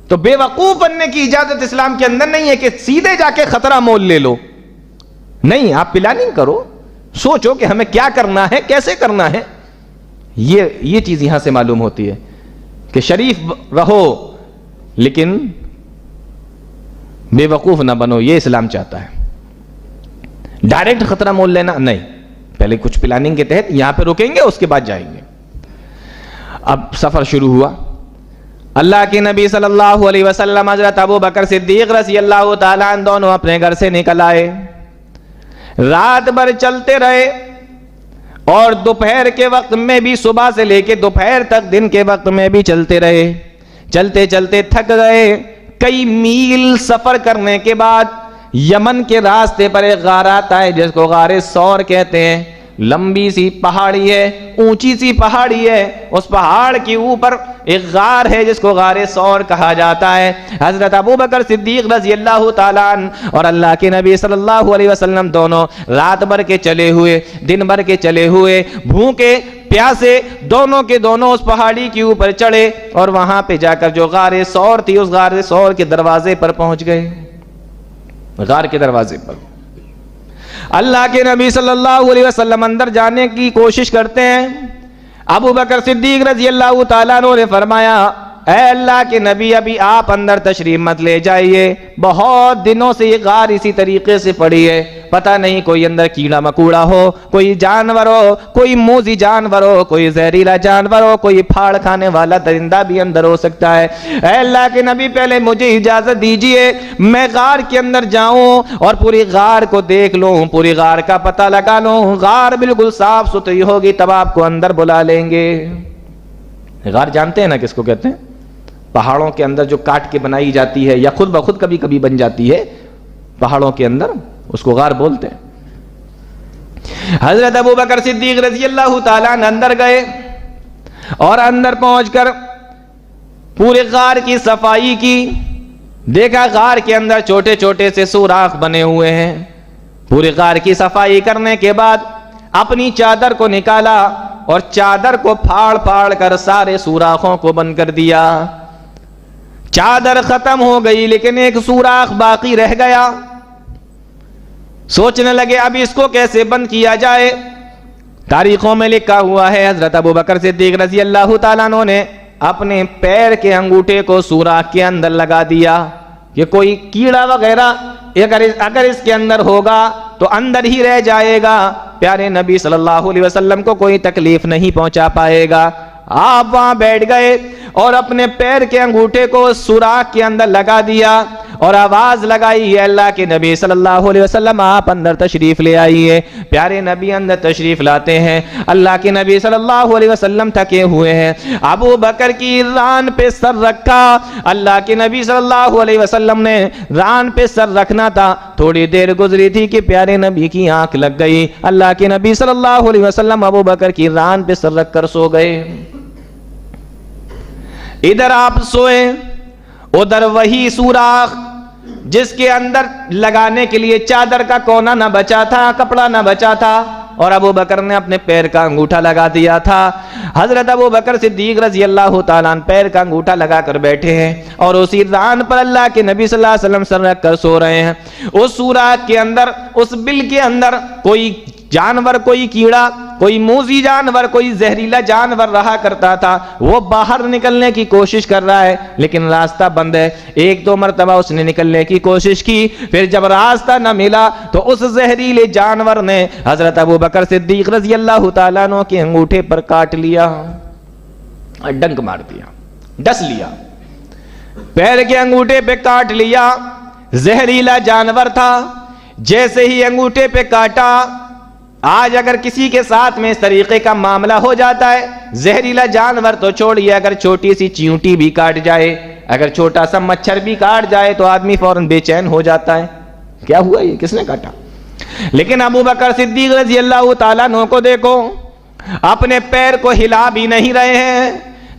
تو بے وقوف بننے کی اجازت اسلام کے اندر نہیں ہے کہ سیدھے جا کے خطرہ مول لے لو. نہیں، آپ پلاننگ کرو، سوچو کہ ہمیں کیا کرنا ہے، کیسے کرنا ہے. یہ چیز یہاں سے معلوم ہوتی ہے کہ شریف رہو لیکن بے وقوف نہ بنو. یہ اسلام چاہتا ہے. ڈائریکٹ خطرہ مول لینا نہیں، پہلے کچھ پلاننگ کے تحت یہاں پہ رکیں گے، اس کے بعد جائیں گے. اب سفر شروع ہوا. اللہ کے نبی صلی اللہ علیہ وسلم حضرت ابو بکر صدیق رضی اللہ تعالیٰ عنہ دونوں اپنے گھر سے نکل آئے. رات بھر چلتے رہے، اور دوپہر کے وقت میں بھی، صبح سے لے کے دوپہر تک دن کے وقت میں بھی چلتے رہے. چلتے چلتے تھک گئے. کئی میل سفر کرنے کے بعد یمن کے راستے پر ایک غار آتا ہے جس کو غار ثور کہتے ہیں. لمبی سی پہاڑی ہے، اونچی سی پہاڑی ہے. اس پہاڑ کے اوپر ایک غار ہے جس کو غار ثور کہا جاتا ہے. حضرت ابو بکر صدیق رضی اللہ تعالیٰ عنہ اور اللہ کے نبی صلی اللہ علیہ وسلم دونوں رات بھر کے چلے ہوئے، دن بھر کے چلے ہوئے، بھوکے پیاسے، دونوں کے دونوں اس پہاڑی کے اوپر چڑھے، اور وہاں پہ جا کر جو غار ثور تھی اس غار ثور کے دروازے پر پہنچ گئے. غار کے دروازے پر اللہ کے نبی صلی اللہ علیہ وسلم اندر جانے کی کوشش کرتے ہیں. ابو بکر صدیق رضی اللہ تعالیٰ عنہ نے فرمایا، اے اللہ کے نبی ابھی آپ اندر تشریف مت لے جائیے، بہت دنوں سے یہ غار اسی طریقے سے پڑی ہے، پتہ نہیں کوئی اندر کیڑا مکوڑا ہو، کوئی جانور ہو، کوئی موذی جانور ہو، کوئی زہریلا جانور ہو، کوئی پھاڑ کھانے والا درندہ بھی اندر ہو سکتا ہے. اے اللہ کے نبی پہلے مجھے اجازت دیجئے، میں غار کے اندر جاؤں اور پوری غار کو دیکھ لوں، پوری غار کا پتہ لگا لوں. غار بالکل صاف ستھری ہوگی تب آپ کو اندر بلا لیں گے. غار جانتے ہیں نا کس کو کہتے ہیں؟ پہاڑوں کے اندر جو کاٹ کے بنائی جاتی ہے یا خود بخود کبھی کبھی بن جاتی ہے پہاڑوں کے اندر، اس کو غار بولتے ہیں. حضرت ابو بکر صدیق رضی اللہ تعالیٰ عنہ اندر گئے، اور اندر پہنچ کر پورے غار کی صفائی کی. دیکھا غار کے اندر چھوٹے چھوٹے سے سوراخ بنے ہوئے ہیں. پورے غار کی صفائی کرنے کے بعد اپنی چادر کو نکالا اور چادر کو پھاڑ پھاڑ کر سارے سوراخوں کو بند کر دیا. چادر ختم ہو گئی لیکن ایک سوراخ باقی رہ گیا. سوچنے لگے اب اس کو کیسے بند کیا جائے. تاریخوں میں لکھا ہوا ہے حضرت ابو بکر صدیق رضی اللہ تعالیٰ عنہ نے اپنے پیر کے انگوٹھے کو سوراخ کے اندر لگا دیا کہ کوئی کیڑا وغیرہ اگر اس کے اندر ہوگا تو اندر ہی رہ جائے گا، پیارے نبی صلی اللہ علیہ وسلم کو کوئی تکلیف نہیں پہنچا پائے گا. آپ وہاں بیٹھ گئے اور اپنے پیر کے انگوٹھے کو سوراخ کے اندر لگا دیا اور آواز لگائی، اللہ کے نبی صلی اللہ علیہ وسلم آپ اندر تشریف لے آئیے. پیارے نبی اندر تشریف لاتے ہیں. اللہ کے نبی صلی اللہ علیہ وسلم تھکے ہوئے ہیں. ابو بکر کی ران پہ سر رکھا. اللہ کے نبی صلی اللہ علیہ وسلم نے ران پہ سر رکھنا تھا. تھوڑی دیر گزری تھی کہ پیارے نبی کی آنکھ لگ گئی. اللہ کے نبی صلی اللہ علیہ وسلم ابو بکر کی ران پہ سر رکھ کر سو گئے. ادھر آپ سوئے، ادھر وہی سوراخ جس کے اندر لگانے کے لیے چادر کا کونا نہ بچا تھا, کپڑا نہ بچا تھا, اور ابو بکر نے اپنے پیر کا انگوٹھا لگا دیا تھا. حضرت ابو بکر صدیق رضی اللہ تعالیٰ عنہ پیر کا انگوٹھا لگا کر بیٹھے ہیں, اور اسی ران پر اللہ کے نبی صلی اللہ علیہ وسلم سر رکھ کر سو رہے ہیں. اس سوراخ کے اندر, اس بل کے اندر کوئی جانور, کوئی کیڑا, کوئی موذی جانور, کوئی زہریلا جانور رہا کرتا تھا. وہ باہر نکلنے کی کوشش کر رہا ہے لیکن راستہ بند ہے. ایک دو مرتبہ اس نے نکلنے کی کوشش کی, پھر جب راستہ نہ ملا تو اس زہریلے جانور نے حضرت ابو بکر صدیق رضی اللہ تعالیٰ عنہ کے انگوٹھے پر کاٹ لیا, ڈنک مار دیا, ڈس لیا, پیر کے انگوٹھے پہ کاٹ لیا. زہریلا جانور تھا, جیسے ہی انگوٹھے پہ کاٹا, آج اگر کسی کے ساتھ میں اس طریقے کا معاملہ ہو جاتا ہے, زہریلا جانور تو چھوڑیے, اگر چھوٹی سی چیونٹی بھی کاٹ جائے, اگر چھوٹا سا مچھر بھی کاٹ جائے تو آدمی فوراً بے چین ہو جاتا ہے, کیا ہوا, یہ کس نے کاٹا. لیکن ابو بکر صدیق رضی اللہ تعالیٰ عنہ کو دیکھو, اپنے پیر کو ہلا بھی نہیں رہے ہیں.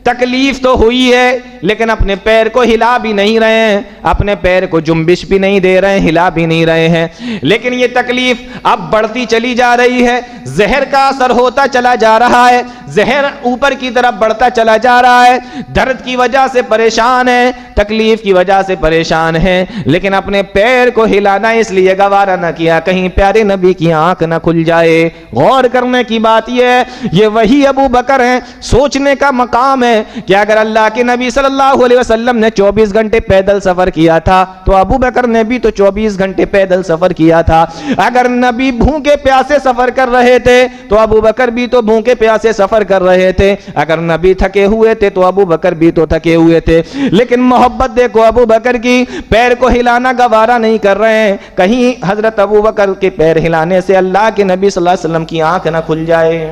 تکلیف تو ہوئی ہے لیکن اپنے پیر کو ہلا بھی نہیں رہے ہیں, اپنے پیر کو جنبش بھی نہیں دے رہے ہیں, ہلا بھی نہیں رہے ہیں. لیکن یہ تکلیف اب بڑھتی چلی جا رہی ہے, زہر کا اثر ہوتا چلا جا رہا ہے, زہر اوپر کی طرف بڑھتا چلا جا رہا ہے. درد کی وجہ سے پریشان ہے, تکلیف کی وجہ سے پریشان ہے, لیکن اپنے پیر کو ہلانا اس لیے گوارا نہ کیا کہیں پیارے نبی کی آنکھ نہ کھل جائے. غور کرنے کی بات یہ ہے, یہ وہی ابو بکر ہیں. سوچنے کا مقام ہے کہ اگر اللہ کے نبی صلی اللہ علیہ وسلم نے 24 گھنٹے پیدل سفر کیا تھا تو ابو بکر نے بھی تو 24 گھنٹے پیدل سفر کیا تھا. اگر نبی بھوکے پیاسے سفر کر رہے تھے تو ابو بکر بھی تو بھوکے پیاسے سفر کر رہے تھے. اگر نبی تھکے ہوئے تھے تو ابو بکر بھی تو تھکے ہوئے تھے. لیکن محبت دیکھو ابو بکر کی, پیر کو ہلانا گوارا نہیں کر رہے ہیں کہیں حضرت ابو بکر کے پیر ہلانے سے اللہ کے نبی صلی اللہ علیہ وسلم کی آنکھ نہ کھل جائے.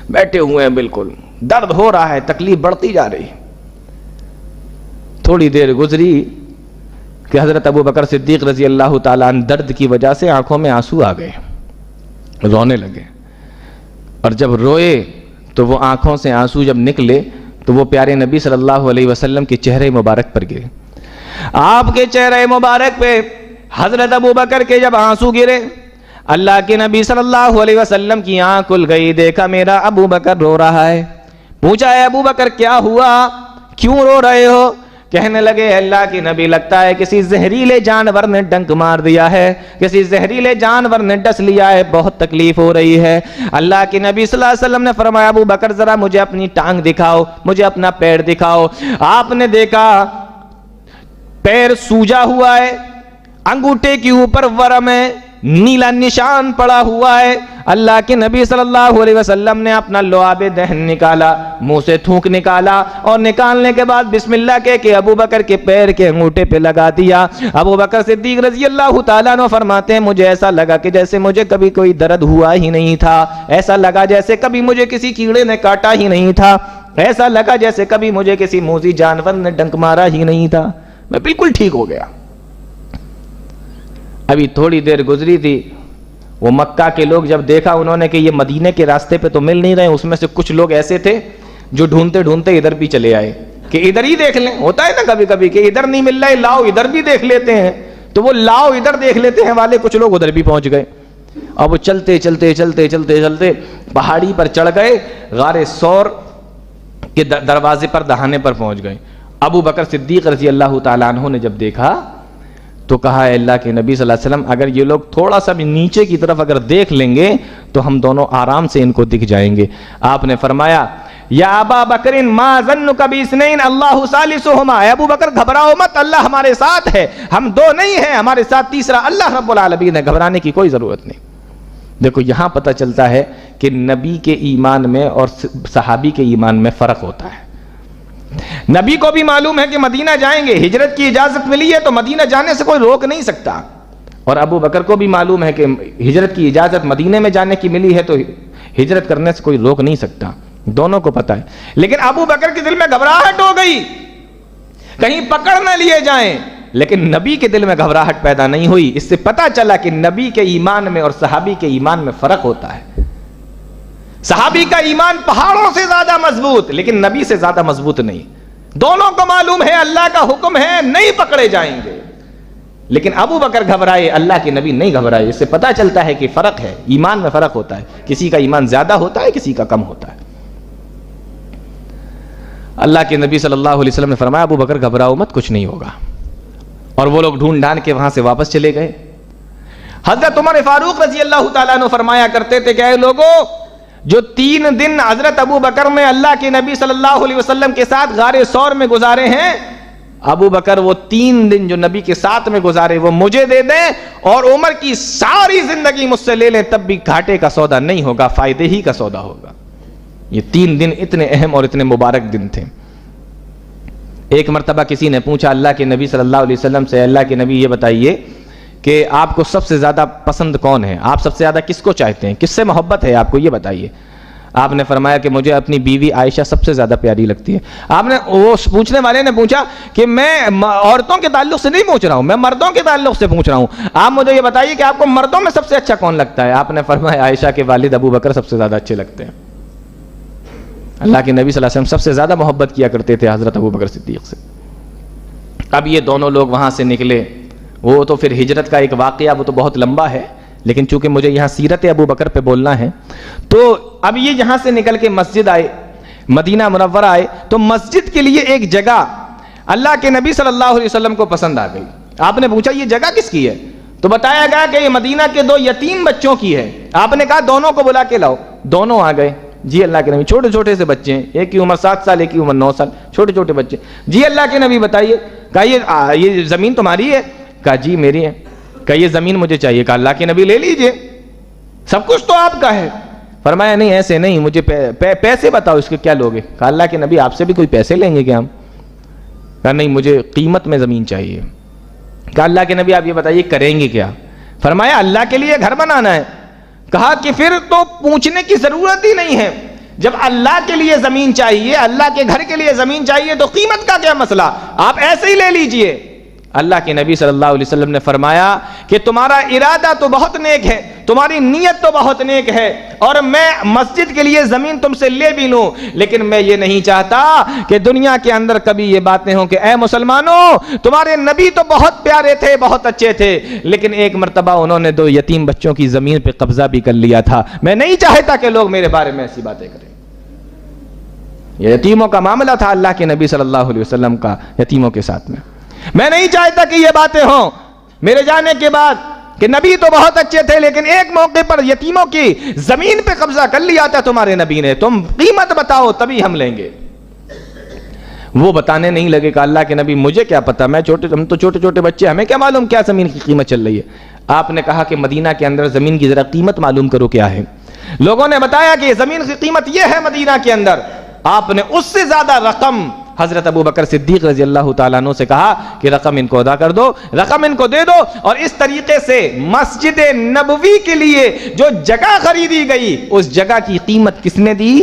بیٹھے ہوئے ہیں, بالکل درد ہو رہا ہے, تکلیف بڑھتی جا رہی. تھوڑی دیر گزری کہ حضرت ابو بکر صدیق رضی اللہ تعالیٰ عنہ درد کی وجہ سے آنکھوں میں آنسو آ گئے, رونے لگے. اور جب روئے تو وہ آنکھوں سے آنسو جب نکلے تو وہ پیارے نبی صلی اللہ علیہ وسلم کے چہرے مبارک پر گرے. آپ کے چہرے مبارک پہ حضرت ابو بکر کے جب آنسو گرے, اللہ کے نبی صلی اللہ علیہ وسلم کی آنکھ کھل گئی. دیکھا میرا ابو بکر رو رہا ہے. پوچھا ہے ابو بکر کیا ہوا, کیوں رو رہے ہو؟ کہنے لگے اللہ کے نبی لگتا ہے کسی زہریلے جانور نے ڈنک مار دیا ہے, کسی زہریلے جانور نے ڈس لیا ہے, بہت تکلیف ہو رہی ہے. اللہ کے نبی صلی اللہ علیہ وسلم نے فرمایا ابو بکر ذرا مجھے اپنی ٹانگ دکھاؤ, مجھے اپنا پیر دکھاؤ. آپ نے دیکھا پیر سوجا ہوا ہے, انگوٹھے کے اوپر ورم ہے, نیلا نشان پڑا ہوا ہے. اللہ کے نبی صلی اللہ علیہ وسلم نے اپنا لعاب دہن نکالا, منہ سے تھوک نکالا, اور نکالنے کے بعد بسم اللہ کہہ کے ابو بکر کے پیر کے انگوٹھے پہ لگا دیا. ابو بکر صدیق رضی اللہ تعالیٰ عنہ فرماتے ہیں مجھے ایسا لگا کہ جیسے مجھے کبھی کوئی درد ہوا ہی نہیں تھا, ایسا لگا جیسے کبھی مجھے کسی کیڑے نے کاٹا ہی نہیں تھا, ایسا لگا جیسے کبھی مجھے کسی موذی جانور نے ڈنک مارا ہی نہیں تھا, میں بالکل ٹھیک ہو گیا. ابھی تھوڑی دیر گزری تھی, وہ مکہ کے لوگ جب دیکھا انہوں نے کہ یہ مدینے کے راستے پہ تو مل نہیں رہے, اس میں سے کچھ لوگ ایسے تھے جو ڈھونڈتے ڈھونڈتے ادھر بھی چلے آئے کہ ادھر ہی دیکھ لیں. ہوتا ہے نا کبھی کبھی کہ ادھر نہیں مل رہا ہے, لاؤ ادھر بھی دیکھ لیتے ہیں. تو وہ لاؤ ادھر دیکھ لیتے ہیں والے کچھ لوگ ادھر بھی پہنچ گئے. اور وہ چلتے چلتے چلتے چلتے چلتے پہاڑی پر چڑھ گئے, غار ثور کے دروازے پر دہانے پر پہنچ گئے. ابو بکر صدیق رضی اللہ تعالیٰ عنہ نے جب دیکھا تو کہا اے اللہ کے نبی صلی اللہ علیہ وسلم اگر یہ لوگ تھوڑا سا بھی نیچے کی طرف اگر دیکھ لیں گے تو ہم دونوں آرام سے ان کو دکھ جائیں گے. آپ نے فرمایا یا ابا بکر ما ظنک باثنین اللہ ثالثہما, اے ابو بکر گھبراؤ مت, اللہ ہمارے ساتھ ہے, ہم دو نہیں ہیں, ہمارے ساتھ تیسرا اللہ رب العالمین ہے, گھبرانے کی کوئی ضرورت نہیں. دیکھو یہاں پتہ چلتا ہے کہ نبی کے ایمان میں اور صحابی کے ایمان میں فرق ہوتا ہے. نبی کو بھی معلوم ہے کہ مدینہ جائیں گے, ہجرت کی اجازت ملی ہے تو مدینہ جانے سے کوئی روک نہیں سکتا, اور ابو بکر کو بھی معلوم ہے کہ ہجرت کی اجازت مدینے میں جانے کی ملی ہے تو ہجرت کرنے سے کوئی روک نہیں سکتا, دونوں کو پتہ ہے. لیکن ابو بکر کے دل میں گھبراہٹ ہو گئی کہیں پکڑ نہ لیے جائیں, لیکن نبی کے دل میں گھبراہٹ پیدا نہیں ہوئی. اس سے پتہ چلا کہ نبی کے ایمان میں اور صحابی کے ایمان میں فرق ہوتا ہے. صحابی کا ایمان پہاڑوں سے زیادہ مضبوط, لیکن نبی سے زیادہ مضبوط نہیں. دونوں کو معلوم ہے اللہ کا حکم ہے نہیں پکڑے جائیں گے, لیکن ابو بکر گھبرائے، اللہ کے نبی نہیں گھبرائے. اس سے پتہ چلتا ہے کہ فرق ہے، ایمان میں فرق ہوتا ہے، کسی کا ایمان زیادہ ہوتا ہے، کسی کا کم ہوتا ہے. اللہ کے نبی صلی اللہ علیہ وسلم نے فرمایا ابو بکر گھبراؤ مت، کچھ نہیں ہوگا. اور وہ لوگ ڈھونڈ ڈھانڈ کے وہاں سے واپس چلے گئے. حضرت عمر فاروق رضی اللہ تعالیٰ عنہ فرمایا کرتے تھے کہ اے لوگوں، جو 3 دن حضرت ابو بکر نے اللہ کے نبی صلی اللہ علیہ وسلم کے ساتھ غار ثور میں گزارے ہیں، ابو بکر وہ 3 دن جو نبی کے ساتھ میں گزارے وہ مجھے دے دیں، اور عمر کی ساری زندگی مجھ سے لے لیں، تب بھی گھاٹے کا سودا نہیں ہوگا، فائدے ہی کا سودا ہوگا. یہ 3 دن اتنے اہم اور اتنے مبارک دن تھے. ایک مرتبہ کسی نے پوچھا اللہ کے نبی صلی اللہ علیہ وسلم سے، اللہ کے نبی یہ بتائیے کہ آپ کو سب سے زیادہ پسند کون ہے، آپ سب سے زیادہ کس کو چاہتے ہیں، کس سے محبت ہے آپ کو، یہ بتائیے. آپ نے فرمایا کہ مجھے اپنی بیوی عائشہ سب سے زیادہ پیاری لگتی ہے. آپ نے، وہ پوچھنے والے نے پوچھا کہ میں عورتوں کے تعلق سے نہیں پوچھ رہا ہوں، میں مردوں کے تعلق سے پوچھ رہا ہوں، آپ مجھے یہ بتائیے کہ آپ کو مردوں میں سب سے اچھا کون لگتا ہے. آپ نے فرمایا عائشہ کے والد ابو بکر سب سے زیادہ اچھے لگتے ہیں. اللہ کے نبی صلی اللہ علیہ وسلم سب سے زیادہ محبت کیا کرتے تھے حضرت ابو بکر صدیق سے. اب یہ دونوں لوگ وہاں سے نکلے، وہ تو پھر ہجرت کا ایک واقعہ وہ تو بہت لمبا ہے، لیکن چونکہ مجھے یہاں سیرت ابو بکر پہ بولنا ہے، تو اب یہ یہاں سے نکل کے مسجد آئے، مدینہ منورہ آئے، تو مسجد کے لیے ایک جگہ اللہ کے نبی صلی اللہ علیہ وسلم کو پسند آ گئی. آپ نے پوچھا یہ جگہ کس کی ہے، تو بتایا گیا کہ یہ مدینہ کے 2 یتیم بچوں کی ہے. آپ نے کہا دونوں کو بلا کے لاؤ. دونوں آ گئے. جی اللہ کے نبی، چھوٹے چھوٹے سے بچے ہیں، ایک کی عمر 7 سال، ایک کی عمر 9 سال، چھوٹے چھوٹے بچے. جی اللہ کے نبی بتائیے. کہا یہ زمین تمہاری ہے؟ کہا جی میری ہے. کہا یہ زمین مجھے چاہیے. کہا اللہ کے نبی لے لیجئے، سب کچھ تو آپ کا ہے. فرمایا نہیں ایسے نہیں، مجھے پیسے بتاؤ اس کے کیا لوگے. کہا اللہ کے نبی آپ سے بھی کوئی پیسے لیں گے کیا ہم؟ کہا نہیں مجھے قیمت میں زمین چاہیے. کہا اللہ کے نبی آپ یہ بتائیے کریں گے کیا؟ فرمایا اللہ کے لیے گھر بنانا ہے. کہا کہ پھر تو پوچھنے کی ضرورت ہی نہیں ہے، جب اللہ کے لیے زمین چاہیے، اللہ کے گھر کے لیے زمین چاہیے، تو قیمت کا کیا مسئلہ، آپ ایسے ہی لے لیجئے. اللہ کے نبی صلی اللہ علیہ وسلم نے فرمایا کہ تمہارا ارادہ تو بہت نیک ہے، تمہاری نیت تو بہت نیک ہے، اور میں مسجد کے لیے زمین تم سے لے بھی لوں، لیکن میں یہ نہیں چاہتا کہ دنیا کے اندر کبھی یہ باتیں ہوں کہ اے مسلمانوں تمہارے نبی تو بہت پیارے تھے، بہت اچھے تھے، لیکن ایک مرتبہ انہوں نے 2 یتیم بچوں کی زمین پہ قبضہ بھی کر لیا تھا. میں نہیں چاہتا کہ لوگ میرے بارے میں ایسی باتیں کریں. یہ یتیموں کا معاملہ تھا اللہ کے نبی صلی اللہ علیہ وسلم کا یتیموں کے ساتھ میں. میں نہیں چاہتا کہ یہ باتیں ہوں میرے جانے کے بعد کہ نبی تو بہت اچھے تھے، لیکن ایک موقع پر یتیموں کی زمین پہ قبضہ کر لیا تھا تمہارے نبی نے، تم قیمت بتاؤ تبھی ہم لیں گے. وہ بتانے نہیں لگے. کہ اللہ کے نبی مجھے کیا پتا، ہم تو چھوٹے چھوٹے بچے، ہمیں کیا معلوم کیا زمین کی قیمت چل رہی ہے. آپ نے کہا کہ مدینہ کے اندر زمین کی ذرا قیمت معلوم کرو کیا ہے. لوگوں نے بتایا کہ زمین کی قیمت یہ ہے مدینہ کے اندر. آپ نے اس سے زیادہ رقم حضرت ابو بکر صدیق رضی اللہ تعالیٰ عنہ سے کہا کہ رقم ان کو ادا کر دو، رقم ان کو دے دو. اور اس طریقے سے مسجد نبوی کے لیے جو جگہ خریدی گئی، اس جگہ کی قیمت کس نے دی؟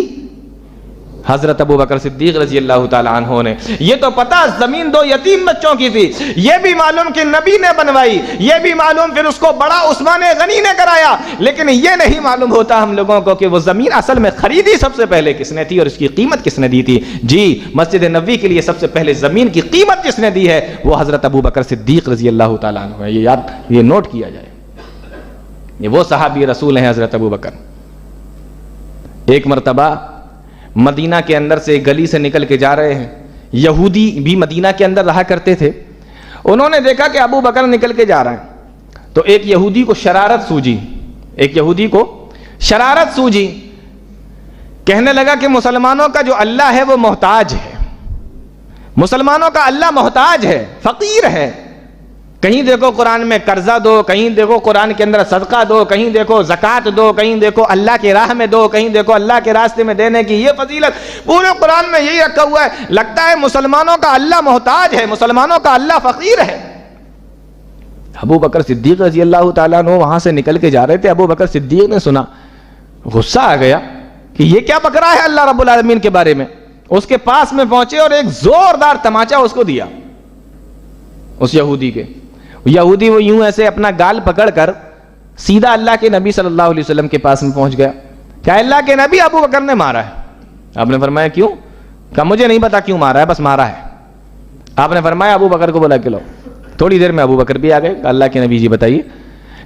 حضرت ابو بکر صدیق رضی اللہ تعالیٰ عنہ نے. یہ تو پتا زمین 2 یتیم بچوں کی تھی، یہ بھی معلوم کہ نبی نے بنوائی، یہ بھی معلوم پھر اس کو بڑا عثمان غنی نے کرایا، لیکن یہ نہیں معلوم ہوتا ہم لوگوں کو کہ وہ زمین اصل میں خریدی سب سے پہلے کس نے تھی اور اس کی قیمت کس نے دی تھی. جی مسجد نبوی کے لیے سب سے پہلے زمین کی قیمت جس نے دی ہے وہ حضرت ابو بکر صدیق رضی اللہ تعالیٰ عنہ ہے. یہ نوٹ کیا جائے. یہ وہ صحابی رسول ہیں حضرت ابو بکر. ایک مرتبہ مدینہ کے اندر سے ایک گلی سے نکل کے جا رہے ہیں. یہودی بھی مدینہ کے اندر رہا کرتے تھے. انہوں نے دیکھا کہ ابو بکر نکل کے جا رہے ہیں، تو ایک یہودی کو شرارت سوجی. کہنے لگا کہ مسلمانوں کا جو اللہ ہے وہ محتاج ہے، مسلمانوں کا اللہ محتاج ہے، فقیر ہے. کہیں دیکھو قرآن میں قرضہ دو، کہیں دیکھو قرآن کے اندر صدقہ دو، کہیں دیکھو زکوٰۃ دو، کہیں دیکھو اللہ کے راہ میں دو، کہیں دیکھو اللہ کے راستے میں دینے کی یہ فضیلت، پورے قرآن میں یہی رکھا ہوا ہے. لگتا ہے مسلمانوں کا اللہ محتاج ہے، مسلمانوں کا اللہ فقیر ہے. ابو بکر صدیق رضی اللہ تعالیٰ عنہ وہاں سے نکل کے جا رہے تھے. ابو بکر صدیق نے سنا، غصہ آ گیا کہ یہ کیا بکرا ہے اللہ رب العالمین کے بارے میں. اس کے پاس میں پہنچے اور ایک زوردار تماچا اس کو دیا، اس یہودی کے. یہودی وہ یوں ایسے اپنا گال پکڑ کر سیدھا اللہ کے نبی صلی اللہ علیہ وسلم کے پاس میں پہنچ گیا. کہا اللہ کے نبی ابو بکر نے مارا ہے. آپ نے فرمایا کیوں؟ کہا مجھے نہیں پتا کیوں مارا ہے، بس مارا ہے. آپ نے فرمایا ابو بکر کو بلا کے لاؤ. تھوڑی دیر میں ابو بکر بھی آ گئے. اللہ کے نبی جی بتائیے.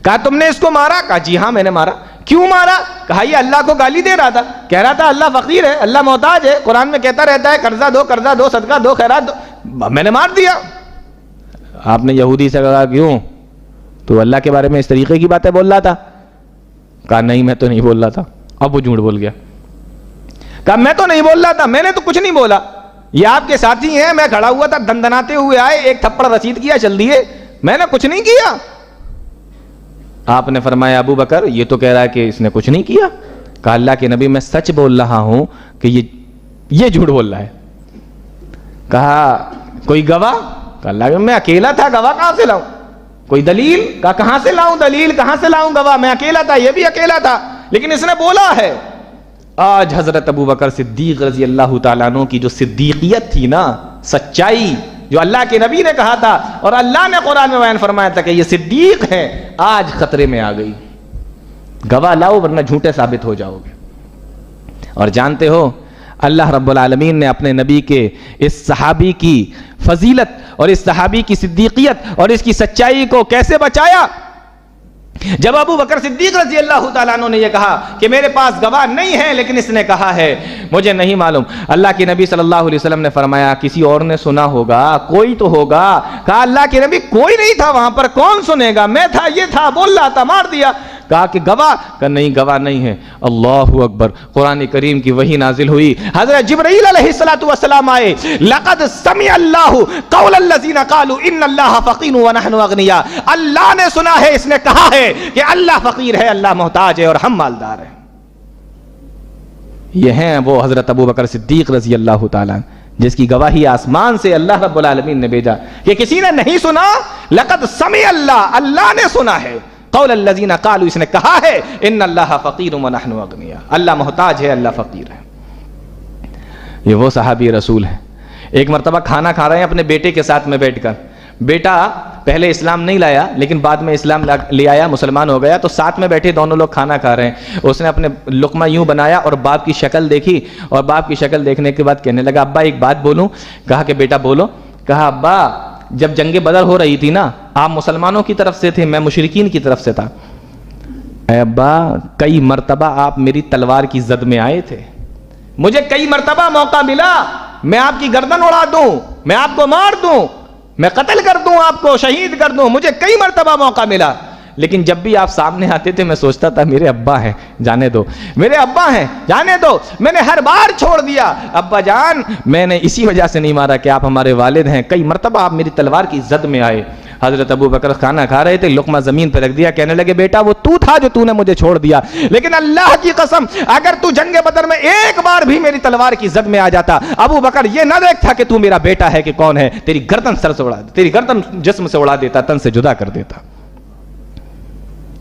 کہا تم نے اس کو مارا؟ کہا جی ہاں میں نے مارا. کیوں مارا؟ کہا یہ اللہ کو گالی دے رہا تھا, کہہ رہا تھا اللہ فقیر ہے, اللہ محتاج ہے, قرآن میں کہتا رہتا ہے قرضہ دو صدقہ دو خیرات دو, میں نے مار دیا. آپ نے یہودی سے کہا کیوں, تو اللہ کے بارے میں اس طریقے کی باتیں بول رہا تھا؟ کہا نہیں میں تو نہیں بول رہا تھا. اب وہ جھوٹ بول گیا. کہا میں تو نہیں بول رہا تھا, میں نے تو کچھ نہیں بولا, یہ آپ کے ساتھی ہیں, میں کھڑا ہوا تھا, دندناتے ہوئے آئے, ایک تھپڑ رسید کیا, چل دیے, میں نے کچھ نہیں کیا. آپ نے فرمایا ابو بکر یہ تو کہہ رہا ہے کہ اس نے کچھ نہیں کیا. کہا اللہ کے نبی میں سچ بول رہا ہوں کہ یہ جھوٹ بول رہا ہے. کہا کوئی گواہ؟ کہا اللہ میں اکیلا تھا, گواہ کہاں سے لاؤں؟ کوئی دلیل؟ کہا کہاں سے لاؤں دلیل, کہاں سے لاؤں گواہ, میں اکیلا تھا, یہ بھی اکیلا تھا, لیکن اس نے بولا ہے. آج حضرت ابو بکر صدیق رضی اللہ تعالیٰ عنہ کی جو صدیقیت تھی نا, سچائی جو اللہ کے نبی نے کہا تھا اور اللہ نے قرآن میں بیان فرمایا تھا کہ یہ صدیق ہے, آج خطرے میں آ گئی. گواہ لاؤ ورنہ جھوٹے ثابت ہو جاؤ گے. اور جانتے ہو اللہ رب العالمین نے اپنے نبی کے اس صحابی کی فضیلت اور اس صحابی کی صدیقیت اور اس کی سچائی کو کیسے بچایا؟ جب ابو بکر صدیق رضی اللہ تعالیٰ عنہ نے یہ کہا کہ میرے پاس گواہ نہیں ہے, لیکن اس نے کہا ہے مجھے نہیں معلوم, اللہ کے نبی صلی اللہ علیہ وسلم نے فرمایا کسی اور نے سنا ہوگا, کوئی تو ہوگا. کہا اللہ کے نبی کوئی نہیں تھا وہاں پر, کون سنے گا, میں تھا, یہ تھا, بول رہا تھا, مار دیا. کہا کہ گواہ؟ کہا نہیں گواہ نہیں ہے. اللہ اکبر. قرآن کریم کی وحی نازل ہوئی, حضرت جبرائیل علیہ السلام آئے, لقد سمع اللہ قول الذین قالوا ان اللہ فقیر ونحن اغنیاء. اللہ نے سنا ہے, اس نے کہا ہے کہ اللہ فقیر ہے, اللہ محتاج ہے اور ہم مالدار ہیں. یہ ہیں وہ حضرت ابو بکر صدیق رضی اللہ تعالیٰ جس کی گواہی آسمان سے اللہ رب العالمین نے بھیجا کہ کسی نے نہیں سنا. لقد سمع اللہ, اللہ نے سنا ہے, قول الذین قالوا, اس نے کہا ہے ان اللہ فقیر ونحن اغنیاء, اللہ محتاج ہے, اللہ فقیر ہے. یہ وہ صحابی رسول ہیں. ایک مرتبہ کھانا کھا رہے ہیں اپنے بیٹے کے ساتھ میں بیٹھ کر. بیٹا پہلے اسلام نہیں لایا لیکن بعد میں اسلام لے آیا, مسلمان ہو گیا, تو ساتھ میں بیٹھے دونوں لوگ کھانا کھا رہے ہیں. اس نے اپنے لقمہ یوں بنایا اور باپ کی شکل دیکھی, اور باپ کی شکل دیکھنے کے بعد کہنے لگا ابا ایک بات بولوں؟ کہا کہ بیٹا بولو. کہا ابا جب جنگ بدر ہو رہی تھی نا, آپ مسلمانوں کی طرف سے تھے, میں مشرکین کی طرف سے تھا. اے ابا کئی مرتبہ آپ میری تلوار کی زد میں آئے تھے, مجھے کئی مرتبہ موقع ملا میں آپ کی گردن اڑا دوں, میں آپ کو مار دوں, میں قتل کر دوں, آپ کو شہید کر دوں, مجھے کئی مرتبہ موقع ملا, لیکن جب بھی آپ سامنے آتے تھے میں سوچتا تھا میرے ابا ہیں جانے دو, میرے ابا ہیں جانے دو. میں نے ہر بار چھوڑ دیا, ابا جان میں نے اسی وجہ سے نہیں مارا کہ آپ ہمارے والد ہیں, کئی مرتبہ آپ میری تلوار کی زد میں آئے. حضرت ابو بکر کھانا کھا رہے تھے, لقمہ زمین پہ رکھ دیا, کہنے لگے بیٹا وہ تو تھا جو تو نے مجھے چھوڑ دیا, لیکن اللہ کی قسم اگر تو جنگ بدر میں ایک بار بھی میری تلوار کی زد میں آ جاتا, ابو بکر یہ نہ دیکھتا کہ تو میرا بیٹا ہے کہ کون ہے, تیری گردن سر سے اڑا, تیری گردن جسم سے اڑا دیتا, تن سے جدا کر دیتا.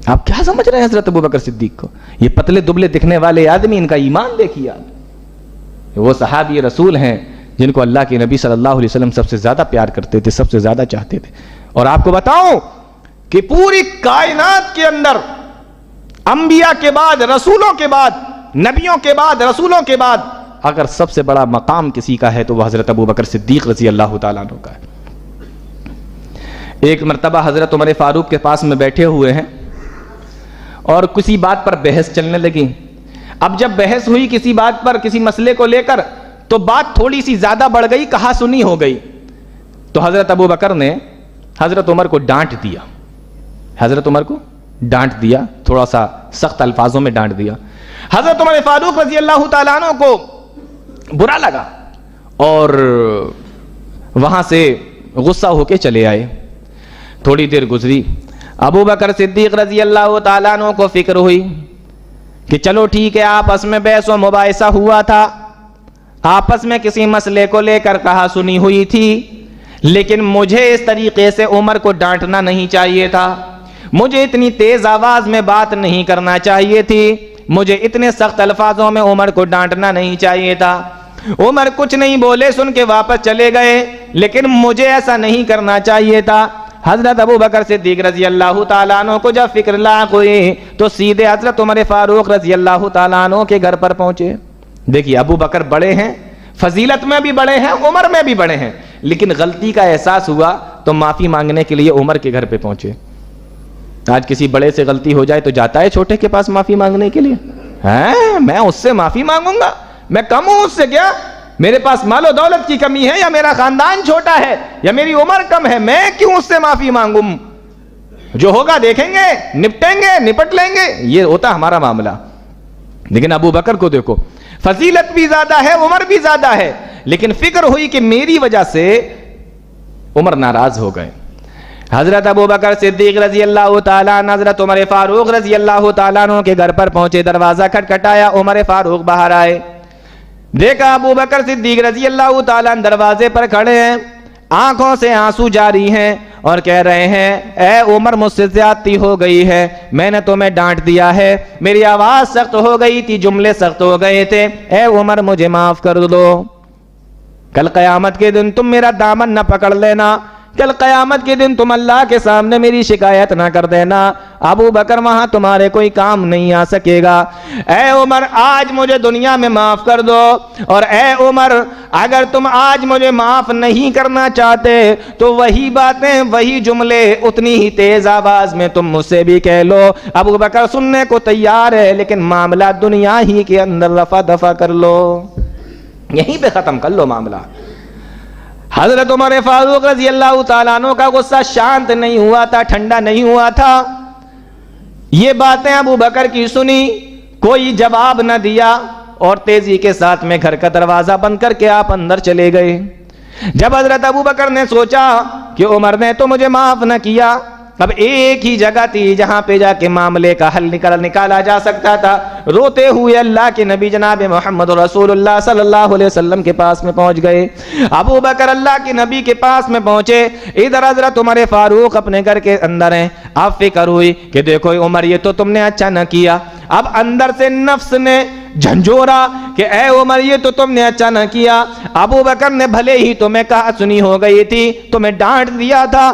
آپ کیا سمجھ رہے ہیں حضرت ابو بکر صدیق کو؟ یہ پتلے دبلے دکھنے والے آدمی, ان کا ایمان دیکھیے آپ. وہ صحابی رسول ہیں جن کو اللہ کے نبی صلی اللہ علیہ وسلم سب سے زیادہ پیار کرتے تھے, سب سے زیادہ چاہتے تھے. اور آپ کو بتاؤں کہ پوری کائنات کے اندر انبیاء کے بعد, رسولوں کے بعد, نبیوں کے بعد, رسولوں کے بعد اگر سب سے بڑا مقام کسی کا ہے تو وہ حضرت ابو بکر صدیق رضی اللہ تعالیٰ عنہ کا ہے. ایک مرتبہ حضرت عمر فاروق کے پاس میں بیٹھے ہوئے ہیں اور کسی بات پر بحث چلنے لگی. اب جب بحث ہوئی کسی بات پر, کسی مسئلے کو لے کر, تو بات تھوڑی سی زیادہ بڑھ گئی, کہا سنی ہو گئی. تو حضرت ابو بکر نے حضرت عمر کو ڈانٹ دیا, حضرت عمر کو ڈانٹ دیا, تھوڑا سا سخت الفاظوں میں ڈانٹ دیا. حضرت عمر فاروق رضی اللہ تعالیٰ عنہ کو برا لگا اور وہاں سے غصہ ہو کے چلے آئے. تھوڑی دیر گزری, ابو بکر صدیق رضی اللہ تعالیٰ عنہ کو فکر ہوئی کہ چلو ٹھیک ہے, آپس میں بحث و مباحثہ ہوا تھا, آپس میں کسی مسئلے کو لے کر کہا سنی ہوئی تھی, لیکن مجھے اس طریقے سے عمر کو ڈانٹنا نہیں چاہیے تھا, مجھے اتنی تیز آواز میں بات نہیں کرنا چاہیے تھی, مجھے اتنے سخت الفاظوں میں عمر کو ڈانٹنا نہیں چاہیے تھا. عمر کچھ نہیں بولے, سن کے واپس چلے گئے, لیکن مجھے ایسا نہیں کرنا چاہیے تھا. حضرت ابو بکر صدیق رضی اللہ تعالیٰ عنہ کو جب فکر لاحق ہوئی تو سیدھے حضرت عمر فاروق رضی اللہ تعالیٰ عنہ کے گھر پر پہنچے. دیکھیے ابو بکر بڑے ہیں, فضیلت میں بھی بڑے ہیں, عمر میں بھی بڑے ہیں, لیکن غلطی کا احساس ہوا تو معافی مانگنے کے لیے عمر کے گھر پہ پہنچے. آج کسی بڑے سے غلطی ہو جائے تو جاتا ہے چھوٹے کے پاس معافی مانگنے کے لیے. میں اس سے معافی مانگوں گا؟ میں کم ہوں اس سے کیا؟ میرے پاس مال و دولت کی کمی ہے، یا میرا خاندان چھوٹا ہے، یا میری عمر کم ہے، میں کیوں اس سے معافی مانگوں؟ جو ہوگا دیکھیں گے، نپٹیں گے، نپٹ لیں گے، یہ ہوتا ہمارا معاملہ. لیکن ابو بکر کو دیکھو، فضیلت بھی زیادہ ہے، عمر بھی زیادہ ہے، لیکن فکر ہوئی کہ میری وجہ سے عمر ناراض ہو گئے. حضرت ابو بکر صدیق رضی اللہ تعالیٰ عنہ حضرت عمر فاروق رضی اللہ تعالیٰ عنہ کے گھر پر پہنچے. دروازہ کھٹکھٹایا، عمر فاروق باہر آئے. دیکھا ابو بکر صدیق رضی اللہ تعالیٰ عنہ دروازے پر کھڑے ہیں، آنکھوں سے آنسو جاری ہیں اور کہہ رہے ہیں اے عمر مجھ سے زیادتی ہو گئی ہے، میں نے تمہیں ڈانٹ دیا ہے، میری آواز سخت ہو گئی تھی، جملے سخت ہو گئے تھے، اے عمر مجھے معاف کر دو. کل قیامت کے دن تم میرا دامن نہ پکڑ لینا، کل قیامت کے دن تم اللہ کے سامنے میری شکایت نہ کر دینا، ابو بکر وہاں تمہارے کوئی کام نہیں آ سکے گا. اے عمر آج مجھے دنیا میں معاف کر دو، اور اے عمر اگر تم آج مجھے معاف نہیں کرنا چاہتے تو وہی باتیں، وہی جملے اتنی ہی تیز آواز میں تم مجھ سے بھی کہہ لو. ابو بکر سننے کو تیار ہے، لیکن معاملہ دنیا ہی کے اندر رفع دفع کر لو، یہیں پہ ختم کر لو معاملہ. حضرت عمر فاروق رضی اللہ تعالیٰ عنہ کا غصہ شانت نہیں ہوا تھا، ٹھنڈا نہیں ہوا تھا. یہ باتیں ابو بکر کی سنی، کوئی جواب نہ دیا، اور تیزی کے ساتھ میں گھر کا دروازہ بند کر کے آپ اندر چلے گئے. جب حضرت ابو بکر نے سوچا کہ عمر نے تو مجھے معاف نہ کیا، اب ایک ہی جگہ تھی جہاں پہ جا کے معاملے کا حل نکالا جا سکتا تھا. روتے ہوئے اللہ کے نبی جناب محمد رسول اللہ صلی اللہ علیہ وسلم کے پاس میں پہنچ گئے. ابو بکر اللہ کے نبی کے پاس میں پہنچے، ادھر حضرت عمر فاروق اپنے گھر کے اندر ہیں. اب فکر ہوئی کہ دیکھو عمر یہ تو تم نے اچھا نہ کیا. اب اندر سے نفس نے جھنجھوڑا کہ اے عمر یہ تو تم نے اچھا نہ کیا، ابو بکر نے بھلے ہی تمہیں کہا سنی ہو گئی تھی، تمہیں ڈانٹ دیا تھا،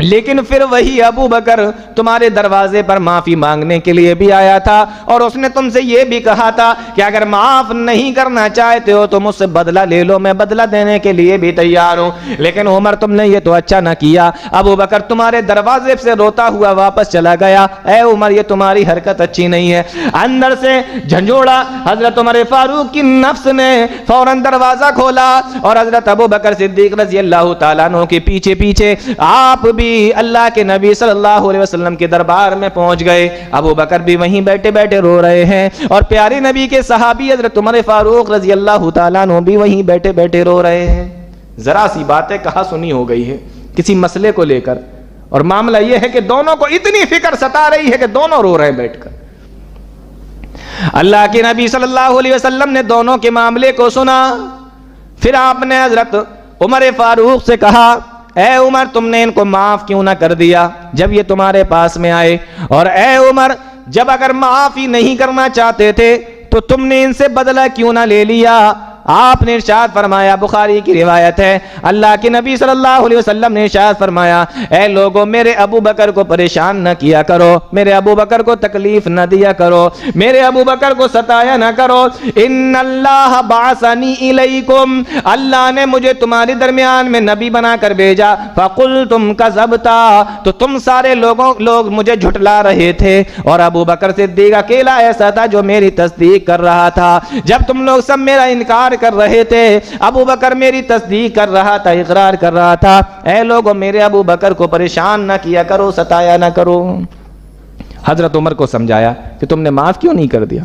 لیکن پھر وہی ابو بکر تمہارے دروازے پر معافی مانگنے کے لیے بھی آیا تھا، اور اس نے تم سے یہ بھی کہا تھا کہ اگر معاف نہیں کرنا چاہتے ہو تو مجھ سے بدلہ لے لو، میں بدلہ دینے کے لیے بھی تیار ہوں. لیکن عمر تم نے یہ تو اچھا نہ کیا. ابو بکر تمہارے دروازے سے روتا ہوا واپس چلا گیا. اے عمر یہ تمہاری حرکت اچھی نہیں ہے. اندر سے جھنجھوڑا. حضرت عمر فاروق کی نفس نے فوراً دروازہ کھولا، اور حضرت ابو بکر صدیق رضی اللہ تعالیٰ عنہ کے پیچھے پیچھے آپ بھی اللہ کے نبی صلی اللہ علیہ وسلم کے دربار میں پہنچ گئے. ابو بکر بھی وہیں بیٹھے بیٹھے رو رہے ہیں، اور پیارے نبی کے صحابی حضرت عمر فاروق رضی اللہ تعالیٰ عنہ بھی وہیں بیٹھے بیٹھے رو رہے ہیں. ذرا سی باتیں کہا سنی ہو گئی ہے کسی مسئلے کو لے کر، اور معاملہ یہ ہے کہ دونوں کو اتنی فکر ستا رہی ہے کہ دونوں رو رہے ہیں بیٹھ کر. اللہ کے نبی صلی اللہ علیہ وسلم نے دونوں کے معاملے کو سنا. پھر آپ نے حضرت عمر فاروق سے کہا اے عمر تم نے ان کو معاف کیوں نہ کر دیا جب یہ تمہارے پاس میں آئے؟ اور اے عمر جب اگر معاف ہی نہیں کرنا چاہتے تھے تو تم نے ان سے بدلہ کیوں نہ لے لیا؟ آپ نے ارشاد فرمایا، بخاری کی روایت ہے، اللہ کے نبی صلی اللہ علیہ وسلم نے ارشاد فرمایا اے لوگو میرے ابو بکر کو پریشان نہ کیا کرو، میرے ابو بکر کو تکلیف نہ دیا کرو، میرے ابو بکر کو ستایا نہ کرو. ان اللہ بعثنی الیکم، اللہ نے مجھے تمہارے درمیان میں نبی بنا کر بھیجا. فقلتم کذبتا، تو تم سارے لوگ مجھے جھٹلا رہے تھے، اور ابو بکر صدیق اکیلا ایسا تھا جو میری تصدیق کر رہا تھا. جب تم لوگ سب میرا انکار کر رہے تھے ابو بکر میری تصدیق کر رہا تھا، اقرار کر رہا تھا. اے لوگو میرے ابو بکر کو پریشان نہ کیا کرو، ستایا نہ کرو. حضرت عمر کو سمجھایا کہ تم نے معاف کیوں نہیں کر دیا.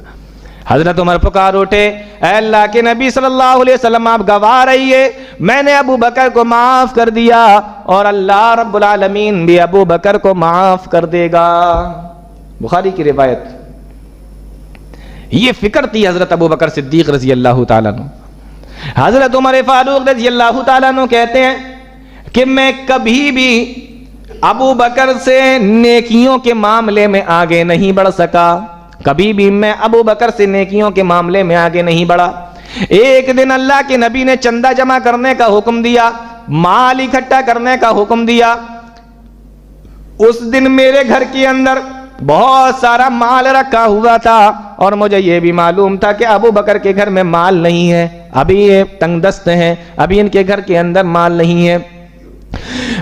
حضرت عمر پکار اٹھے اے اللہ کے نبی صلی اللہ علیہ وسلم آپ گواہ رہیے، میں نے ابو بکر کو معاف کر دیا، اور اللہ رب العالمین بھی ابو بکر کو معاف کر دے گا. بخاری کی روایت. یہ فکر تھی حضرت ابو بکر صدیق رضی اللہ تعالیٰ عنہ. حضرت عمر فاروق رضی اللہ تعالیٰ عنہ کہتے ہیں کہ میں کبھی بھی ابو بکر سے نیکیوں کے معاملے میں آگے نہیں بڑھ سکا، کبھی بھی میں ابو بکر سے نیکیوں کے معاملے میں آگے نہیں بڑھا. ایک دن اللہ کے نبی نے چندہ جمع کرنے کا حکم دیا، مال اکٹھا کرنے کا حکم دیا. اس دن میرے گھر کے اندر بہت سارا مال رکھا ہوا تھا، اور مجھے یہ بھی معلوم تھا کہ ابو بکر کے گھر میں مال نہیں ہے. ابھی یہ تنگ دست ہیں, ابھی ان کے گھر کے اندر مال نہیں ہے.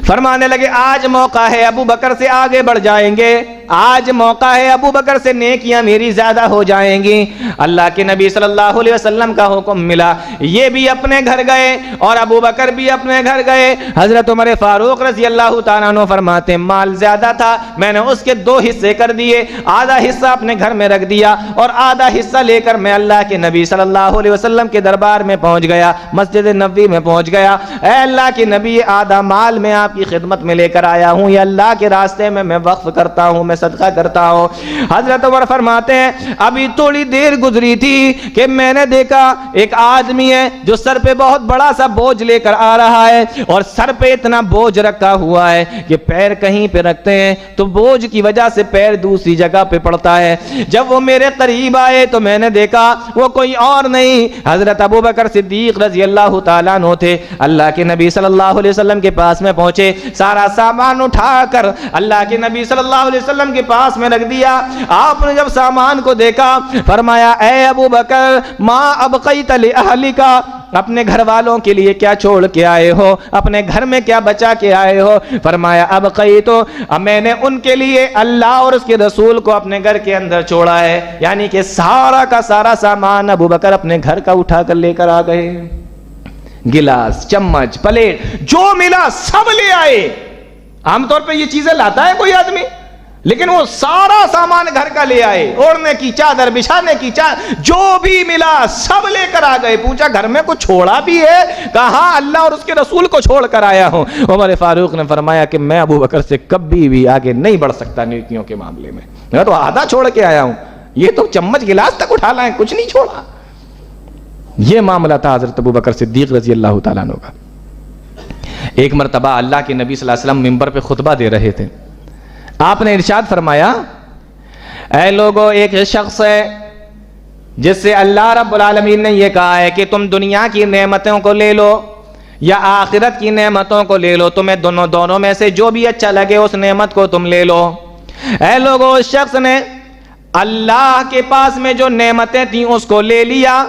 فرمانے لگے آج موقع ہے, ابو بکر سے آگے بڑھ جائیں گے, آج موقع ہے, ابو بکر سے نیکیاں میری زیادہ ہو جائیں گی. اللہ کے نبی صلی اللہ علیہ وسلم کا حکم ملا, یہ بھی اپنے گھر گئے اور ابو بکر بھی اپنے گھر گئے. حضرت عمر فاروق رضی اللہ تعالیٰ عنہ فرماتے ہیں مال زیادہ تھا, میں نے اس کے 2 حصے کر دیے, آدھا حصہ اپنے گھر میں رکھ دیا اور آدھا حصہ لے کر میں اللہ کے نبی صلی اللہ علیہ وسلم کے دربار میں پہنچ گیا, مسجد نبوی میں پہنچ گیا. اے اللہ کے نبی, آدھا مال میں آپ کی خدمت میں لے کر آیا ہوں, یہ اللہ کے راستے میں وقف کرتا ہوں, میں صدقہ کرتا ہوں. حضرت عمر فرماتے ہیں ابھی تھوڑی دیر گزری تھی کہ میں نے دیکھا ایک آدمی ہے جو سر پہ بہت بڑا سا بوجھ لے کر آ رہا ہے, اور سر پہ اتنا بوجھ رکھا ہوا ہے کہ پیر کہیں پہ رکھتے ہیں تو بوجھ کی وجہ سے پیر دوسری جگہ پہ پڑتا ہے. جب وہ میرے قریب آئے تو میں نے دیکھا وہ کوئی اور نہیں, حضرت ابو بکر صدیق رضی اللہ تعالیٰ عنہ تھے. اللہ کے نبی صلی اللہ علیہ وسلم کے پاس میں پہنچے, سارا سامان اٹھا کر اللہ کے نبی صلی اللہ علیہ وسلم کے پاس میں رکھ دیا. آپ نے جب سامان کو دیکھا فرمایا اے ابو بکر ما ابقیت لأہلک, اپنے گھر والوں کے لیے کیا چھوڑ کے آئے ہو, اپنے گھر میں کیا بچا کے آئے ہو؟ فرمایا ابقیتو, میں نے ان کے لیے اللہ اور اس کے رسول کو اپنے گھر کے اندر چھوڑا ہے. یعنی کہ سارا کا سارا سامان ابو بکر اپنے گھر کا اٹھا کر لے کر آ گئے. گلاس, چمچ, پلیٹ, جو ملا سب لے آئے. عام طور پہ یہ چیزیں لاتا ہے کوئی آدمی, لیکن وہ سارا سامان گھر کا لے آئے, اوڑھنے کی چادر, بچھانے کی چادر, جو بھی ملا سب لے کر آ گئے. پوچھا گھر میں کچھ چھوڑا بھی ہے؟ کہا اللہ اور اس کے رسول کو چھوڑ کر آیا ہوں. عمر فاروق نے فرمایا کہ میں ابو بکر سے کبھی بھی آگے نہیں بڑھ سکتا نیکیوں کے معاملے میں, میں تو آدھا چھوڑ کے آیا ہوں, یہ تو چمچ گلاس تک اٹھا لائیں, کچھ نہیں چھوڑا. یہ معاملہ تھا حضرت ابو بکر صدیق رضی اللہ تعالیٰ عنہ کا. ایک مرتبہ اللہ کے نبی صلی اللہ علیہ وسلم منبر پہ خطبہ دے رہے تھے. آپ نے ارشاد فرمایا اے لوگو, ایک شخص ہے جس سے اللہ رب العالمین نے یہ کہا ہے کہ تم دنیا کی نعمتوں کو لے لو یا آخرت کی نعمتوں کو لے لو, تمہیں دونوں میں سے جو بھی اچھا لگے اس نعمت کو تم لے لو. اے لوگو, اس شخص نے اللہ کے پاس میں جو نعمتیں تھیں اس کو لے لیا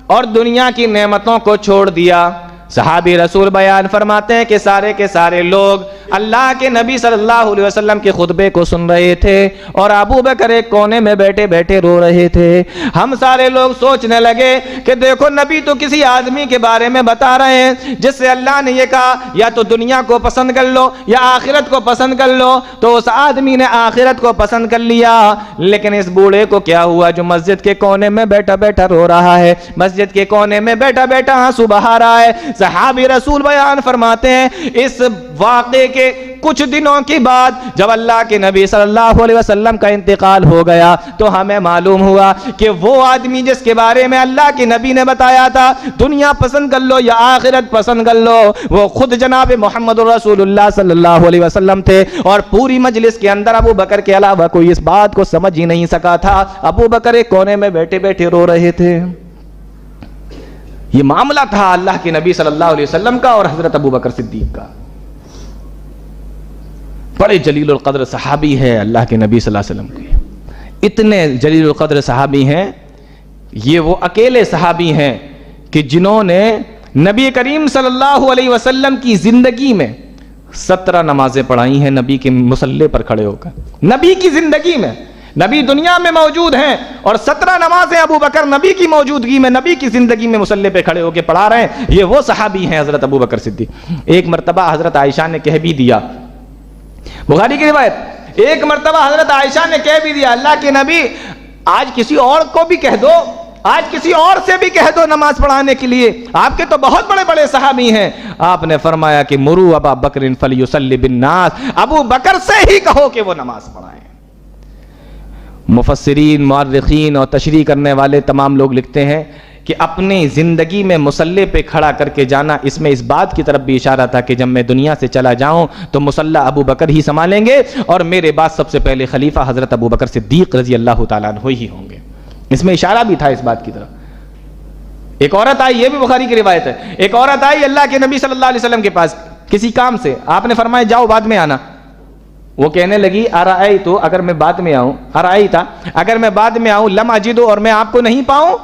اور دنیا کی نعمتوں کو چھوڑ دیا. صحابی رسول بیان فرماتے ہیں کہ سارے کے سارے لوگ اللہ کے نبی صلی اللہ علیہ وسلم کے خطبے کو سن رہے تھے اور ابو بکر ایک کونے میں بیٹھے بیٹھے رو رہے تھے. ہم سارے لوگ سوچنے لگے کہ دیکھو نبی تو کسی آدمی کے بارے میں بتا رہے ہیں جس سے اللہ نے یہ کہا یا تو دنیا کو پسند کر لو یا آخرت کو پسند کر لو. تو اس آدمی نے آخرت کو پسند کر لیا, لیکن اس بوڑھے کو کیا ہوا جو مسجد کے کونے میں بیٹھا بیٹھا رو رہا ہے, مسجد کے کونے میں بیٹھا بیٹھا آنسو بہا رہا ہے. صحابی رسول بیان فرماتے ہیں اس واقعے کے کچھ دنوں کے بعد جب اللہ کے نبی صلی اللہ علیہ وسلم کا انتقال ہو گیا تو ہمیں معلوم ہوا کہ وہ آدمی جس کے بارے میں اللہ کے نبی نے بتایا تھا دنیا پسند کر لو یا آخرت پسند کر لو, وہ خود جناب محمد رسول اللہ صلی اللہ علیہ وسلم تھے. اور پوری مجلس کے اندر ابو بکر کے علاوہ کوئی اس بات کو سمجھ ہی نہیں سکا تھا. ابو بکر ایک کونے میں بیٹھے بیٹھے رو رہے تھے. یہ معاملہ تھا اللہ کے نبی صلی اللہ علیہ وسلم کا اور حضرت ابو بکر صدیق کا. بڑے جلیل القدر صحابی ہے اللہ کے نبی صلی اللہ علیہ وسلم کے, اتنے جلیل القدر صحابی ہیں. یہ وہ اکیلے صحابی ہیں کہ جنہوں نے نبی کریم صلی اللہ علیہ وسلم کی زندگی میں 17 نمازیں پڑھائی ہیں نبی کے مصلی پر کھڑے ہو کر. نبی کی زندگی میں, نبی دنیا میں موجود ہیں اور 17 نمازیں ابو بکر نبی کی موجودگی میں نبی کی زندگی میں مصلی پہ کھڑے ہو کے پڑھا رہے ہیں. یہ وہ صحابی ہیں حضرت ابو بکر صدیق. ایک مرتبہ حضرت عائشہ نے کہہ بھی دیا, بخاری کی روایت, ایک مرتبہ حضرت عائشہ نے کہہ بھی دیا اللہ کے نبی آج کسی اور کو بھی کہہ دو, آج کسی اور سے بھی کہہ دو نماز پڑھانے کے لیے, آپ کے تو بہت بڑے بڑے صحابی ہیں. آپ نے فرمایا کہ مرو ابا بکر فلیصلی بالناس, ابو بکر سے ہی کہو کہ وہ نماز پڑھائیں. مفسرین, مورخین اور تشریح کرنے والے تمام لوگ لکھتے ہیں کہ اپنی زندگی میں مصلی پہ کھڑا کر کے جانا, اس میں اس بات کی طرف بھی اشارہ تھا کہ جب میں دنیا سے چلا جاؤں تو مصلی ابو بکر ہی سنبھالیں گے اور میرے بعد سب سے پہلے خلیفہ حضرت ابو بکر صدیق رضی اللہ تعالیٰ عنہ ہی ہوں گے. اس میں اشارہ بھی تھا اس بات کی طرف. ایک عورت آئی, یہ بھی بخاری کی روایت ہے, ایک عورت آئی اللہ کے نبی صلی اللہ علیہ وسلم کے پاس کسی کام سے. آپ نے فرمایا جاؤ بعد میں آنا. وہ کہنے لگی ارائیت, اگر میں بعد میں آؤں, ارائیت, اگر میں بعد میں آؤں, لم اجدو, اور میں آپ کو نہیں پاؤں.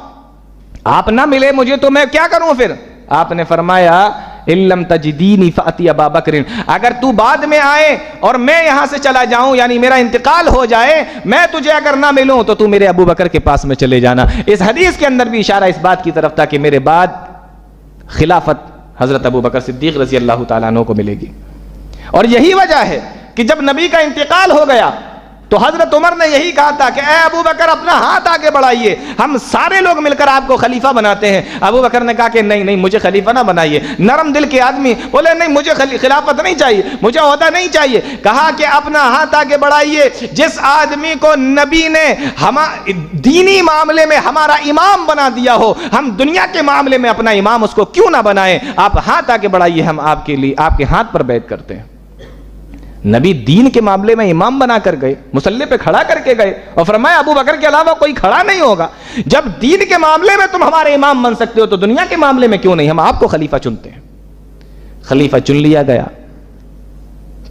آپ نہ ملے مجھے تو میں کیا کروں پھر؟ آپ نے فرمایا اِلَّمْ تَجِدِينِ فَأْتِي أَبَا بَكْرٍ، اگر تو بعد میں آئے اور میں یہاں سے چلا جاؤں، یعنی میرا انتقال ہو جائے، میں تجھے اگر نہ ملوں تو میرے ابو بکر کے پاس میں چلے جانا۔ اس حدیث کے اندر بھی اشارہ اس بات کی طرف تھا کہ میرے بعد خلافت حضرت ابو بکر صدیق رضی اللہ تعالیٰ عنہ کو ملے گی۔ اور یہی وجہ ہے کہ جب نبی کا انتقال ہو گیا تو حضرت عمر نے یہی کہا تھا کہ اے ابو بکر اپنا ہاتھ آگے بڑھائیے، ہم سارے لوگ مل کر آپ کو خلیفہ بناتے ہیں۔ ابو بکر نے کہا کہ نہیں مجھے خلیفہ نہ بنائیے۔ نرم دل کے آدمی بولے نہیں مجھے خلافت نہیں چاہیے، مجھے عہدہ نہیں چاہیے۔ کہا کہ اپنا ہاتھ آگے بڑھائیے، جس آدمی کو نبی نے دینی معاملے میں ہمارا امام بنا دیا ہو، ہم دنیا کے معاملے میں اپنا امام اس کو کیوں نہ بنائیں؟ آپ ہاتھ آگے بڑھائیے، ہم آپ کے لیے آپ کے ہاتھ پر بیعت کرتے ہیں۔ نبی دین کے معاملے میں امام بنا کر گئے، مصلی پہ کھڑا کر کے گئے اور فرمایا ابو بکر کے علاوہ کوئی کھڑا نہیں ہوگا۔ جب دین کے معاملے میں تم ہمارے امام بن سکتے ہو تو دنیا کے معاملے میں کیوں نہیں؟ ہم آپ کو خلیفہ چنتے ہیں۔ خلیفہ چن لیا گیا،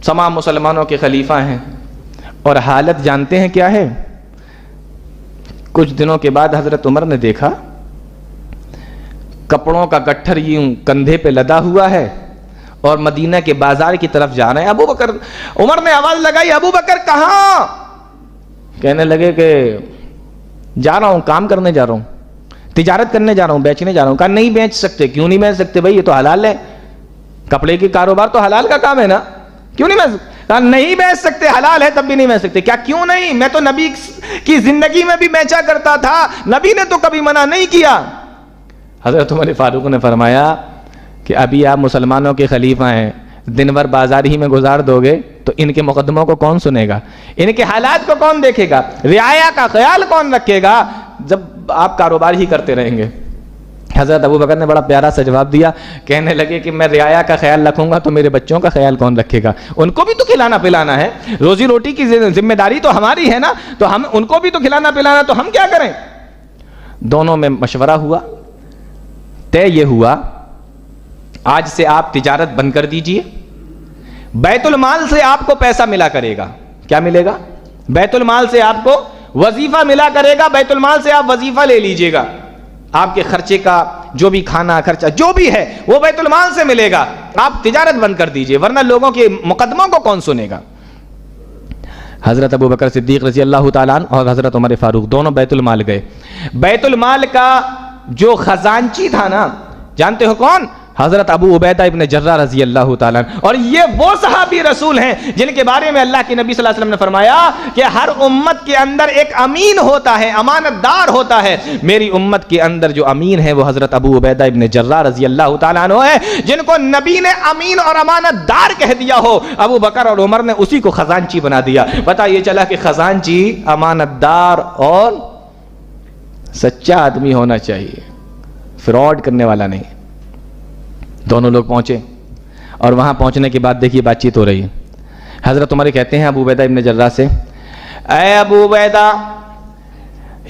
تمام مسلمانوں کے خلیفہ ہیں، اور حالت جانتے ہیں کیا ہے؟ کچھ دنوں کے بعد حضرت عمر نے دیکھا کپڑوں کا گٹھر یوں کندھے پہ لدا ہوا ہے اور مدینہ کے بازار کی طرف جا رہے ہیں۔ ابو بکر، عمر نے آواز لگائی ابو بکر کہاں؟ کہنے لگے کہ جا رہا ہوں، کام کرنے جا رہا ہوں، تجارت کرنے جا رہا ہوں، بیچنے جا رہا ہوں۔ کہا نہیں بیچ سکتے۔ کیوں نہیں بیچ سکتے بھائی؟ یہ تو حلال ہے، کپڑے کی کاروبار تو حلال کا کام ہے نا، کیوں نہیں بیچ سکتے؟ کہا نہیں بیچ سکتے، حلال ہے تب بھی نہیں بیچ سکتے۔ کیا کیوں نہیں؟ میں تو نبی کی زندگی میں بھی بیچا کرتا تھا، نبی نے تو کبھی منع نہیں کیا۔ حضرت عمر فاروق نے فرمایا کہ ابھی آپ مسلمانوں کے خلیفہ ہیں، دن بھر بازار ہی میں گزار دو گے تو ان کے مقدموں کو کون سنے گا؟ ان کے حالات کو کون دیکھے گا؟ رعایا کا خیال کون رکھے گا جب آپ کاروبار ہی کرتے رہیں گے؟ حضرت ابو بکر نے بڑا پیارا سا جواب دیا، کہنے لگے کہ میں رعایا کا خیال رکھوں گا تو میرے بچوں کا خیال کون رکھے گا؟ ان کو بھی تو کھلانا پلانا ہے، روزی روٹی کی ذمہ داری تو ہماری ہے نا، تو ہم ان کو بھی تو کھلانا پلانا، تو ہم کیا کریں؟ دونوں میں مشورہ ہوا، طے یہ ہوا آج سے آپ تجارت بند کر دیجئے، بیت المال سے آپ کو پیسہ ملا کرے گا۔ کیا ملے گا؟ بیت المال سے آپ کو وظیفہ ملا کرے گا، بیت المال سے آپ وظیفہ لے لیجئے گا، آپ کے خرچے کا جو بھی کھانا خرچہ جو بھی ہے وہ بیت المال سے ملے گا، آپ تجارت بند کر دیجئے ورنہ لوگوں کے مقدموں کو کون سنے گا؟ حضرت ابو بکر صدیق رضی اللہ تعالیٰ عنہ اور حضرت عمر فاروق دونوں بیت المال گئے۔ بیت المال کا جو خزانچی تھا نا، جانتے ہو کون؟ حضرت ابو عبیدہ ابن جراح رضی اللہ تعالیٰ عنہ۔ اور یہ وہ صحابی رسول ہیں جن کے بارے میں اللہ کے نبی صلی اللہ علیہ وسلم نے فرمایا کہ ہر امت کے اندر ایک امین ہوتا ہے، امانت دار ہوتا ہے۔ میری امت کے اندر جو امین ہے وہ حضرت ابو عبیدہ ابن جراح رضی اللہ تعالیٰ عنہ ہے، جن کو نبی نے امین اور امانت دار کہہ دیا ہو۔ ابو بکر اور عمر نے اسی کو خزانچی بنا دیا۔ پتہ یہ چلا کہ خزانچی امانت دار اور سچا آدمی ہونا چاہیے، فراڈ کرنے والا نہیں۔ دونوں لوگ پہنچے اور وہاں پہنچنے کے بعد دیکھیے بات چیت ہو رہی ہے۔ حضرت عمر کہتے ہیں ابو عبیدہ ابن جراح سے، اے ابو عبیدہ،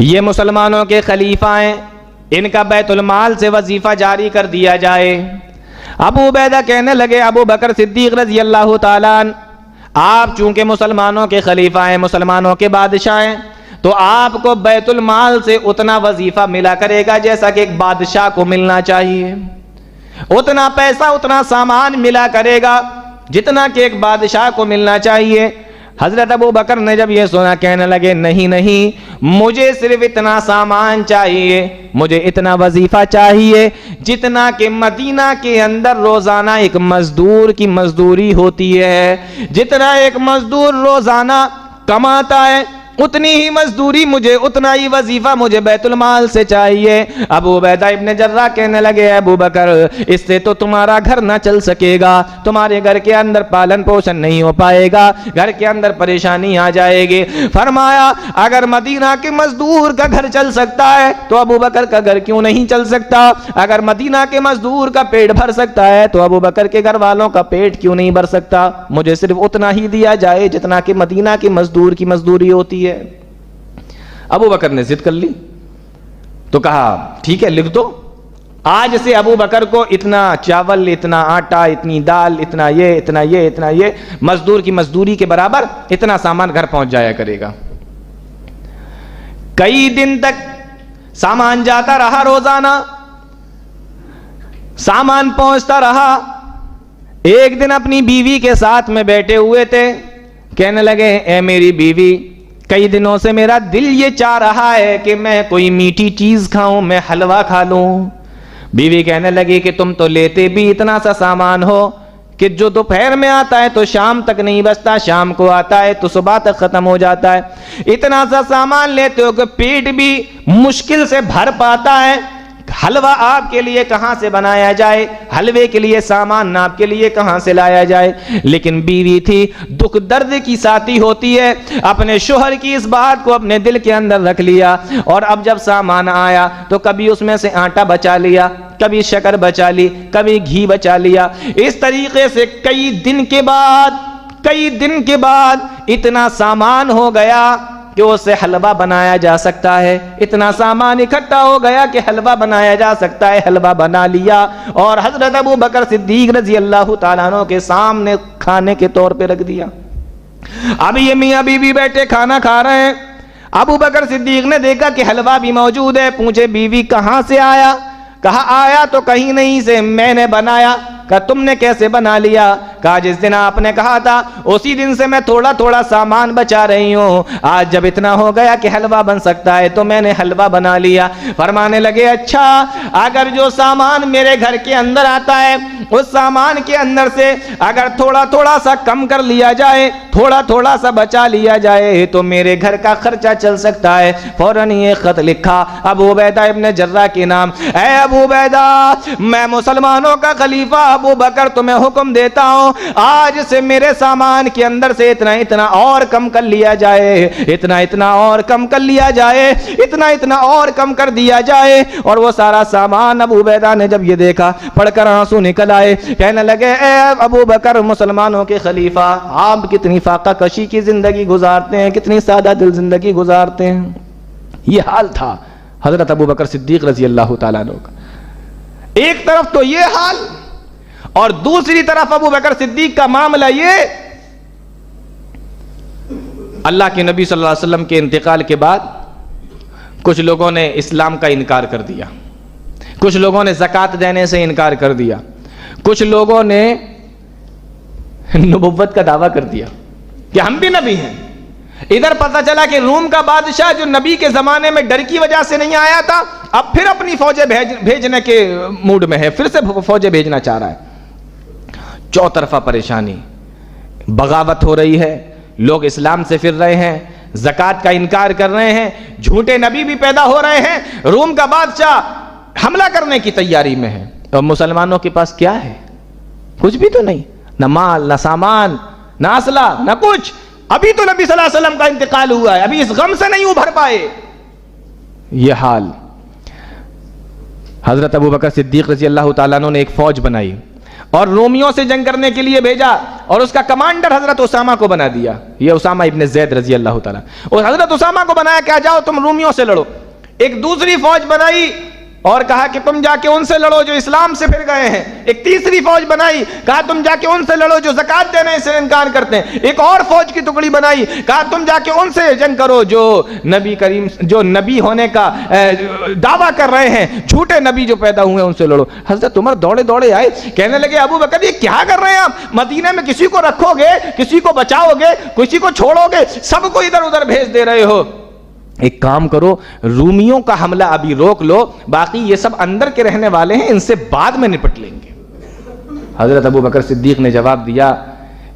یہ مسلمانوں کے خلیفہ ہیں، ان کا بیت المال سے وظیفہ جاری کر دیا جائے۔ ابو عبیدہ کہنے لگے ابو بکر صدیق رضی اللہ تعالیٰ عنہ، آپ چونکہ مسلمانوں کے خلیفہ ہیں، مسلمانوں کے بادشاہ ہیں، تو آپ کو بیت المال سے اتنا وظیفہ ملا کرے گا جیسا کہ ایک بادشاہ کو ملنا چاہیے، اتنا پیسہ اتنا سامان ملا کرے گا جتنا کہ ایک بادشاہ کو ملنا چاہیے۔ حضرت ابو بکر نے جب یہ سنا کہنے لگے نہیں نہیں، مجھے صرف اتنا سامان چاہیے، مجھے اتنا وظیفہ چاہیے جتنا کہ مدینہ کے اندر روزانہ ایک مزدور کی مزدوری ہوتی ہے، جتنا ایک مزدور روزانہ کماتا ہے اتنی ہی مزدوری مجھے، اتنا ہی وظیفہ مجھے بیت المال سے چاہیے۔ ابو عبیدہ ابن جراح کہنے لگے ابو بکر، اس سے تو تمہارا گھر نہ چل سکے گا، تمہارے گھر کے اندر پالن پوشن نہیں ہو پائے گا، گھر کے اندر پریشانی آ جائے گی۔ فرمایا اگر مدینہ کے مزدور کا گھر چل سکتا ہے تو ابو بکر کا گھر کیوں نہیں چل سکتا؟ اگر مدینہ کے مزدور کا پیٹ بھر سکتا ہے تو ابو بکر کے گھر والوں کا پیٹ کیوں نہیں بھر سکتا؟ مجھے صرف اتنا ہی دیا جائے جتنا کہ مدینہ کے مزدور کی مزدوری ہوتی ہے۔ ابو بکر نے ضد کر لی تو کہا ٹھیک ہے لکھ دو، آج سے ابو بکر کو اتنا چاول، اتنا آٹا، اتنی دال، اتنا یہ مزدور کی مزدوری کے برابر اتنا سامان گھر پہنچ جایا کرے گا۔ کئی دن تک سامان جاتا رہا، روزانہ سامان پہنچتا رہا۔ ایک دن اپنی بیوی کے ساتھ میں بیٹھے ہوئے تھے، کہنے لگے اے میری بیوی، کئی دنوں سے میرا دل یہ چاہ رہا ہے کہ میں کوئی میٹھی چیز کھاؤں، میں حلوہ کھا لوں۔ بیوی کہنے لگی کہ تم تو لیتے بھی اتنا سا سامان ہو کہ جو دوپہر میں آتا ہے تو شام تک نہیں بچتا، شام کو آتا ہے تو صبح تک ختم ہو جاتا ہے، اتنا سا سامان لیتے ہو کہ پیٹ بھی مشکل سے بھر پاتا ہے، حلوہ آپ کے لیے کہاں سے بنایا جائے، حلوے کے لیے سامان آپ کے لیے کہاں سے لایا جائے۔ لیکن بیوی تھی، دکھ درد کی ساتھی ہوتی ہے، اپنے شوہر کی اس بات کو اپنے دل کے اندر رکھ لیا، اور اب جب سامان آیا تو کبھی اس میں سے آٹا بچا لیا، کبھی شکر بچا لی، کبھی گھی بچا لیا۔ اس طریقے سے کئی دن کے بعد اتنا سامان ہو گیا کہ اس سے حلوہ بنایا جا سکتا ہے، اتنا سامان اکٹھا ہو گیا کہ حلوہ بنایا جا سکتا ہے۔ حلوہ بنا لیا اور حضرت ابو بکر صدیق رضی اللہ تعالیٰ عنہ کے سامنے کھانے کے طور پہ رکھ دیا۔ اب یہ میاں بیوی بیٹھے کھانا کھا رہے ہیں، ابو بکر صدیق نے دیکھا کہ حلوہ بھی موجود ہے، پوچھے بیوی کہاں سے آیا؟ کہا آیا تو کہیں نہیں سے، میں نے بنایا۔ کہا تم نے کیسے بنا لیا؟ کہا جس دن آپ نے کہا تھا اسی دن سے میں تھوڑا تھوڑا سامان بچا رہی ہوں، آج جب اتنا ہو گیا کہ حلوہ بن سکتا ہے تو میں نے حلوہ بنا لیا۔ فرمانے لگے اچھا، اگر جو سامان میرے گھر کے اندر آتا ہے اس سامان کے اندر سے اگر تھوڑا تھوڑا سا کم کر لیا جائے، تھوڑا تھوڑا سا بچا لیا جائے تو میرے گھر کا خرچہ چل سکتا ہے۔ فوراً یہ خط لکھا ابو عبیدہ ابن جراح کے نام، اے ابو عبیدہ، میں مسلمانوں کا خلیفہ ابو بکر تمہیں حکم دیتا ہوں، آج سے میرے سامان کے اندر سے اتنا اتنا اور کم کر لیا جائے، اتنا اتنا اور کم کر لیا جائے، اتنا اتنا اور کم کر دیا جائے۔ اور وہ سارا سامان ابو عبیدہ نے جب یہ دیکھا، پڑھ کر آنسو نکل آئے، کہنے لگے اے ابو بکر مسلمانوں کے خلیفہ، آپ کتنی فاقہ کشی کی زندگی گزارتے ہیں، کتنی سادہ دل زندگی گزارتے ہیں۔ یہ حال تھا حضرت ابو بکر صدیق رضی اللہ تعالیٰ عنہ کا۔ ایک طرف تو یہ حال، اور دوسری طرف ابو بکر صدیق کا معاملہ یہ، اللہ کے نبی صلی اللہ علیہ وسلم کے انتقال کے بعد کچھ لوگوں نے اسلام کا انکار کر دیا، کچھ لوگوں نے زکوٰۃ دینے سے انکار کر دیا، کچھ لوگوں نے نبوت کا دعویٰ کر دیا کہ ہم بھی نبی ہیں۔ ادھر پتہ چلا کہ روم کا بادشاہ جو نبی کے زمانے میں ڈر کی وجہ سے نہیں آیا تھا، اب پھر اپنی فوجیں بھیجنے کے موڈ میں ہے، پھر سے فوجیں بھیجنا چاہ رہا ہے۔ چوطرفہ پریشانی، بغاوت ہو رہی ہے، لوگ اسلام سے پھر رہے ہیں، زکوٰۃ کا انکار کر رہے ہیں، جھوٹے نبی بھی پیدا ہو رہے ہیں، روم کا بادشاہ حملہ کرنے کی تیاری میں ہے، اور مسلمانوں کے پاس کیا ہے؟ کچھ بھی تو نہیں، نہ مال، نہ سامان، نہ اسلحہ، نہ کچھ۔ ابھی تو نبی صلی اللہ علیہ وسلم کا انتقال ہوا ہے، ابھی اس غم سے نہیں ابھر پائے۔ یہ حال، حضرت ابو بکر صدیق رضی اللہ تعالیٰ عنہ نے ایک فوج بنائی اور رومیوں سے جنگ کرنے کے لیے بھیجا، اور اس کا کمانڈر حضرت اسامہ کو بنا دیا۔ یہ اسامہ ابن زید رضی اللہ تعالیٰ، اور حضرت اسامہ کو بنایا کہ جاؤ تم رومیوں سے لڑو۔ ایک دوسری فوج بنائی اور کہا کہ تم جا کے ان سے لڑو جو اسلام سے پھر گئے ہیں۔ ایک تیسری فوج بنائی، کہا تم جا کے ان سے لڑو جو زکوٰۃ دینے سے انکار کرتے ہیں۔ ایک اور فوج کی ٹکڑی بنائی، کہا تم جا کے ان سے جنگ کرو جو نبی ہونے کا دعویٰ کر رہے ہیں، جھوٹے نبی جو پیدا ہوئے ہیں ان سے لڑو۔ حضرت عمر دوڑے دوڑے آئے، کہنے لگے ابو بکر یہ کیا کر رہے ہیں آپ؟ مدینے میں کسی کو رکھو گے، کسی کو بچاؤ گے، کسی کو چھوڑو گے، سب کو ادھر ادھر بھیج دے رہے ہو۔ ایک کام کرو، رومیوں کا حملہ ابھی روک لو، باقی یہ سب اندر کے رہنے والے ہیں، ان سے بعد میں نپٹ لیں گے۔ حضرت ابو بکر صدیق نے جواب دیا،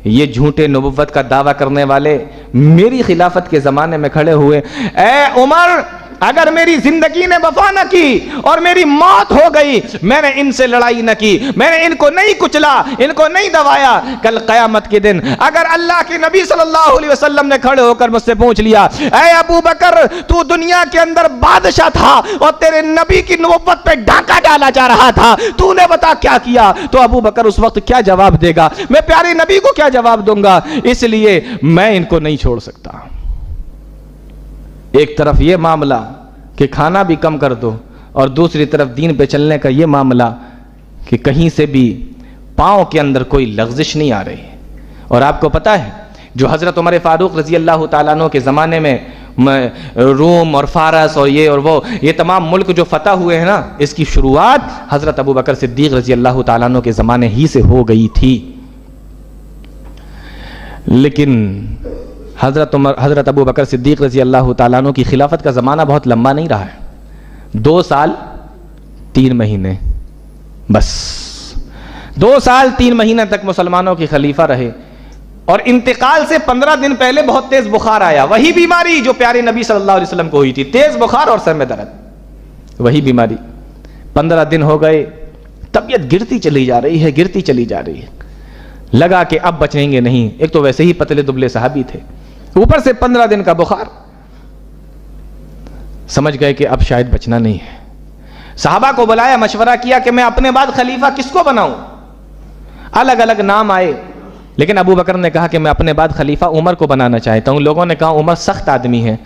یہ جھوٹے نبوت کا دعویٰ کرنے والے میری خلافت کے زمانے میں کھڑے ہوئے، اے عمر اگر میری زندگی نے وفا نہ کی اور میری موت ہو گئی، میں نے ان سے لڑائی نہ کی، میں نے ان کو نہیں کچلا، ان کو نہیں دبایا، کل قیامت کے دن اگر اللہ کے نبی صلی اللہ علیہ وسلم نے کھڑے ہو کر مجھ سے پوچھ لیا، اے ابو بکر تو دنیا کے اندر بادشاہ تھا اور تیرے نبی کی نبوت پہ ڈاکہ ڈالا جا رہا تھا، تو نے بتا کیا کیا، تو ابو بکر اس وقت کیا جواب دے گا؟ میں پیارے نبی کو کیا جواب دوں گا؟ اس لیے میں ان کو نہیں چھوڑ سکتا۔ ایک طرف یہ معاملہ کہ کھانا بھی کم کر دو، اور دوسری طرف دین پہ چلنے کا یہ معاملہ کہ کہیں سے بھی پاؤں کے اندر کوئی لغزش نہیں آ رہی۔ اور آپ کو پتا ہے جو حضرت عمر فاروق رضی اللہ تعالیٰ عنہ کے زمانے میں روم اور فارس اور یہ تمام ملک جو فتح ہوئے ہیں نا، اس کی شروعات حضرت ابوبکر صدیق رضی اللہ تعالیٰ عنہ کے زمانے ہی سے ہو گئی تھی. لیکن حضرت ابوبکر صدیق رضی اللہ تعالیٰ عنہ کی خلافت کا زمانہ بہت لمبا نہیں رہا ہے. 2 سال 3 مہینے، بس 2 سال 3 مہینے تک مسلمانوں کی خلیفہ رہے. اور انتقال سے 15 دن پہلے بہت تیز بخار آیا، وہی بیماری جو پیارے نبی صلی اللہ علیہ وسلم کو ہوئی تھی، تیز بخار اور سر میں درد، وہی بیماری. 15 دن ہو گئے، طبیعت گرتی چلی جا رہی ہے. لگا کہ اب بچیں گے نہیں. ایک تو ویسے ہی پتلے دبلے صحابی تھے، اوپر سے 15 دن کا بخار. سمجھ گئے کہ اب شاید بچنا نہیں ہے. صحابہ کو بلایا، مشورہ کیا کہ میں اپنے بعد خلیفہ کس کو بناؤں. الگ الگ نام آئے، لیکن ابو بکر نے کہا کہ میں اپنے بعد خلیفہ عمر کو بنانا چاہتا ہوں. لوگوں نے کہا عمر سخت آدمی ہے،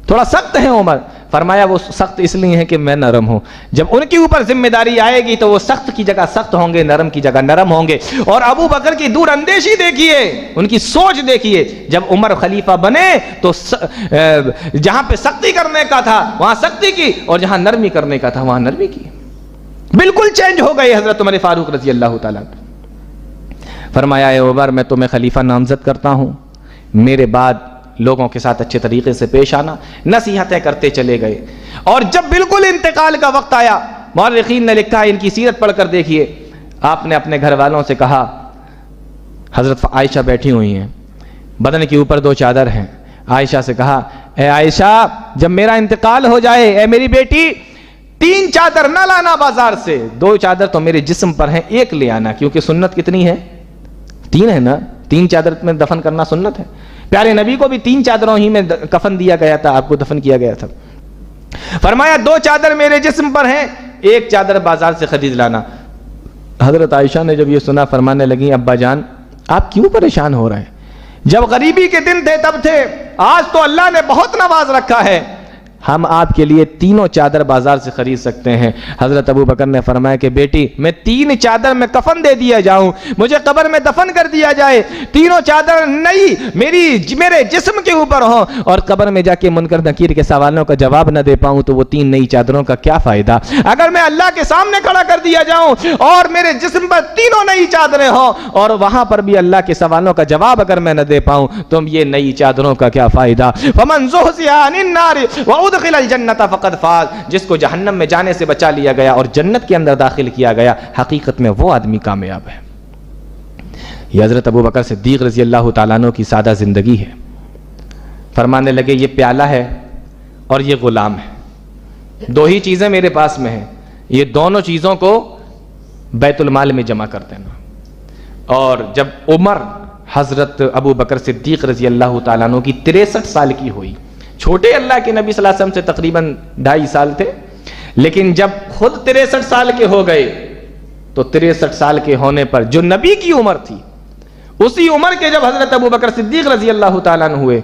تھوڑا سخت ہے عمر. فرمایا وہ سخت اس لیے ہے کہ میں نرم ہوں. جب ان کے اوپر ذمہ داری آئے گی تو وہ سخت کی جگہ سخت ہوں گے، نرم کی جگہ نرم ہوں گے. اور ابو بکر کی دور اندیشی دیکھیے، ان کی سوچ دیکھیے. جب عمر خلیفہ بنے تو جہاں پہ سختی کرنے کا تھا وہاں سختی کی، اور جہاں نرمی کرنے کا تھا وہاں نرمی کی. بالکل چینج ہو گئے حضرت عمر فاروق رضی اللہ تعالیٰ. فرمایا اے عمر، میں تمہیں خلیفہ نامزد کرتا ہوں، میرے بعد لوگوں کے ساتھ اچھے طریقے سے پیش آنا. نصیحتیں کرتے چلے گئے. اور جب بالکل انتقال کا وقت آیا، مورخین نے لکھا ہے، ان کی سیرت پڑھ کر دیکھیے، آپ نے اپنے گھر والوں سے کہا، حضرت عائشہ بیٹھی ہوئی ہیں، بدن کے اوپر 2 چادر ہیں. عائشہ سے کہا، اے عائشہ جب میرا انتقال ہو جائے، اے میری بیٹی 3 چادر نہ لانا بازار سے. 2 چادر تو میرے جسم پر ہیں، 1 لے آنا، کیونکہ سنت کتنی ہے؟ 3 ہے نا. 3 چادر میں دفن کرنا سنت ہے. پیارے نبی کو بھی 3 چادروں ہی میں کفن دیا گیا تھا، آپ کو دفن کیا گیا تھا. فرمایا 2 چادر میرے جسم پر ہیں، 1 چادر بازار سے خرید لانا. حضرت عائشہ نے جب یہ سنا فرمانے لگی، ابا جان آپ کیوں پریشان ہو رہے ہیں؟ جب غریبی کے دن تھے تب تھے، آج تو اللہ نے بہت نواز رکھا ہے، ہم آپ کے لیے 3 چادر بازار سے خرید سکتے ہیں. حضرت ابو بکر نے فرمایا کہ بیٹی میں 3 چادر میں کفن دے دیا جاؤں، مجھے قبر میں دفن کر دیا جائے، 3 چادر نئی میرے جسم کے اوپر ہوں، اور قبر میں جا کے منکر نکیر کے سوالوں کا جواب نہ دے پاؤں تو وہ 3 نئی چادروں کا کیا فائدہ. اگر میں اللہ کے سامنے کھڑا کر دیا جاؤں اور میرے جسم پر 3 نئی چادریں ہوں اور وہاں پر بھی اللہ کے سوالوں کا جواب اگر میں نہ دے پاؤں تو یہ نئی چادروں کا کیا فائدہ. فمن زحزح عن النار وادخل الجنت فقد فاز. جس کو جہنم میں جانے سے بچا لیا گیا اور جنت کے اندر داخل کیا گیا، حقیقت میں وہ آدمی کامیاب ہے. یہ حضرت ابو بکر صدیق رضی اللہ تعالیٰ عنہ کی سادہ زندگی ہے. فرمانے لگے یہ پیالہ ہے اور یہ غلام ہے، 2 ہی چیزیں میرے پاس میں ہیں، یہ دونوں چیزوں کو بیت المال میں جمع کر دینا. اور جب عمر حضرت ابو بکر صدیق رضی اللہ تعالیٰ عنہ کی 63 سال کی ہوئی، چھوٹے اللہ کے نبی صلی اللہ علیہ وسلم سے تقریباً 2.5 سال تھے، لیکن جب خود 63 سال کے ہو گئے تو 63 سال کے ہونے پر جو نبی کی عمر تھی، اسی عمر کے جب حضرت ابو بکر صدیق رضی اللہ تعالیٰ عنہ ہوئے،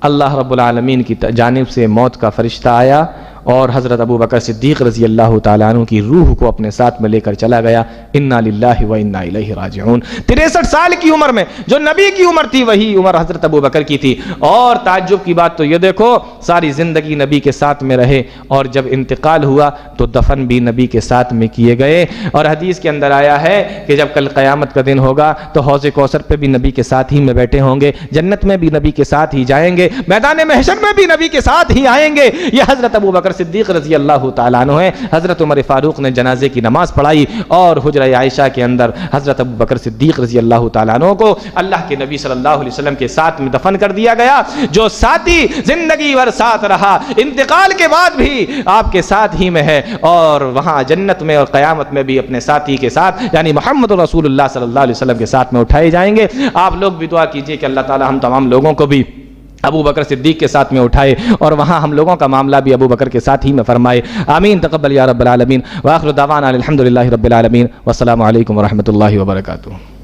اللہ رب العالمین کی جانب سے موت کا فرشتہ آیا اور حضرت ابو بکر صدیق رضی اللہ تعالیٰ عنہ کی روح کو اپنے ساتھ میں لے کر چلا گیا. انا للہ و انا الیہ راجعون. 63 سال کی عمر میں جو نبی کی عمر تھی وہی عمر حضرت ابو بکر کی تھی. اور تعجب کی بات تو یہ دیکھو، ساری زندگی نبی کے ساتھ میں رہے اور جب انتقال ہوا تو دفن بھی نبی کے ساتھ میں کیے گئے. اور حدیث کے اندر آیا ہے کہ جب کل قیامت کا دن ہوگا تو حوض کوثر پہ بھی نبی کے ساتھ ہی میں بیٹھے ہوں گے، جنت میں بھی نبی کے ساتھ ہی جائیں گے، میدان محشر میں بھی نبی کے ساتھ ہی آئیں گے. یہ حضرت ابو بکر صدیق رضی اللہ تعالیٰ عنہ ہے. حضرت عمر فاروق نے جنازے کی نماز پڑھائی اور حجرہ عائشہ کے اندر حضرت ابو بکر صدیق رضی اللہ تعالیٰ عنہ کو اللہ کے نبی صلی اللہ علیہ وسلم کے ساتھ میں دفن کر دیا گیا. جو ساتھی زندگی بھر ساتھ رہا، انتقال کے بعد بھی آپ کے ساتھ ہی میں ہے، اور وہاں جنت میں اور قیامت میں بھی اپنے ساتھی کے ساتھ یعنی محمد رسول اللہ صلی اللہ علیہ وسلم کے ساتھ میں اٹھائے جائیں گے. آپ لوگ بھی دعا کیجئے کہ اللہ تعالی ہم تمام لوگوں کو بھی ابو بکر صدیق کے ساتھ میں اٹھائے اور وہاں ہم لوگوں کا معاملہ بھی ابو بکر کے ساتھ ہی میں فرمائے. آمین. تقبل یا رب العالمین. وآخر دعوانا الحمدللہ رب العالمین. والسلام علیکم ورحمۃ اللہ وبرکاتہ.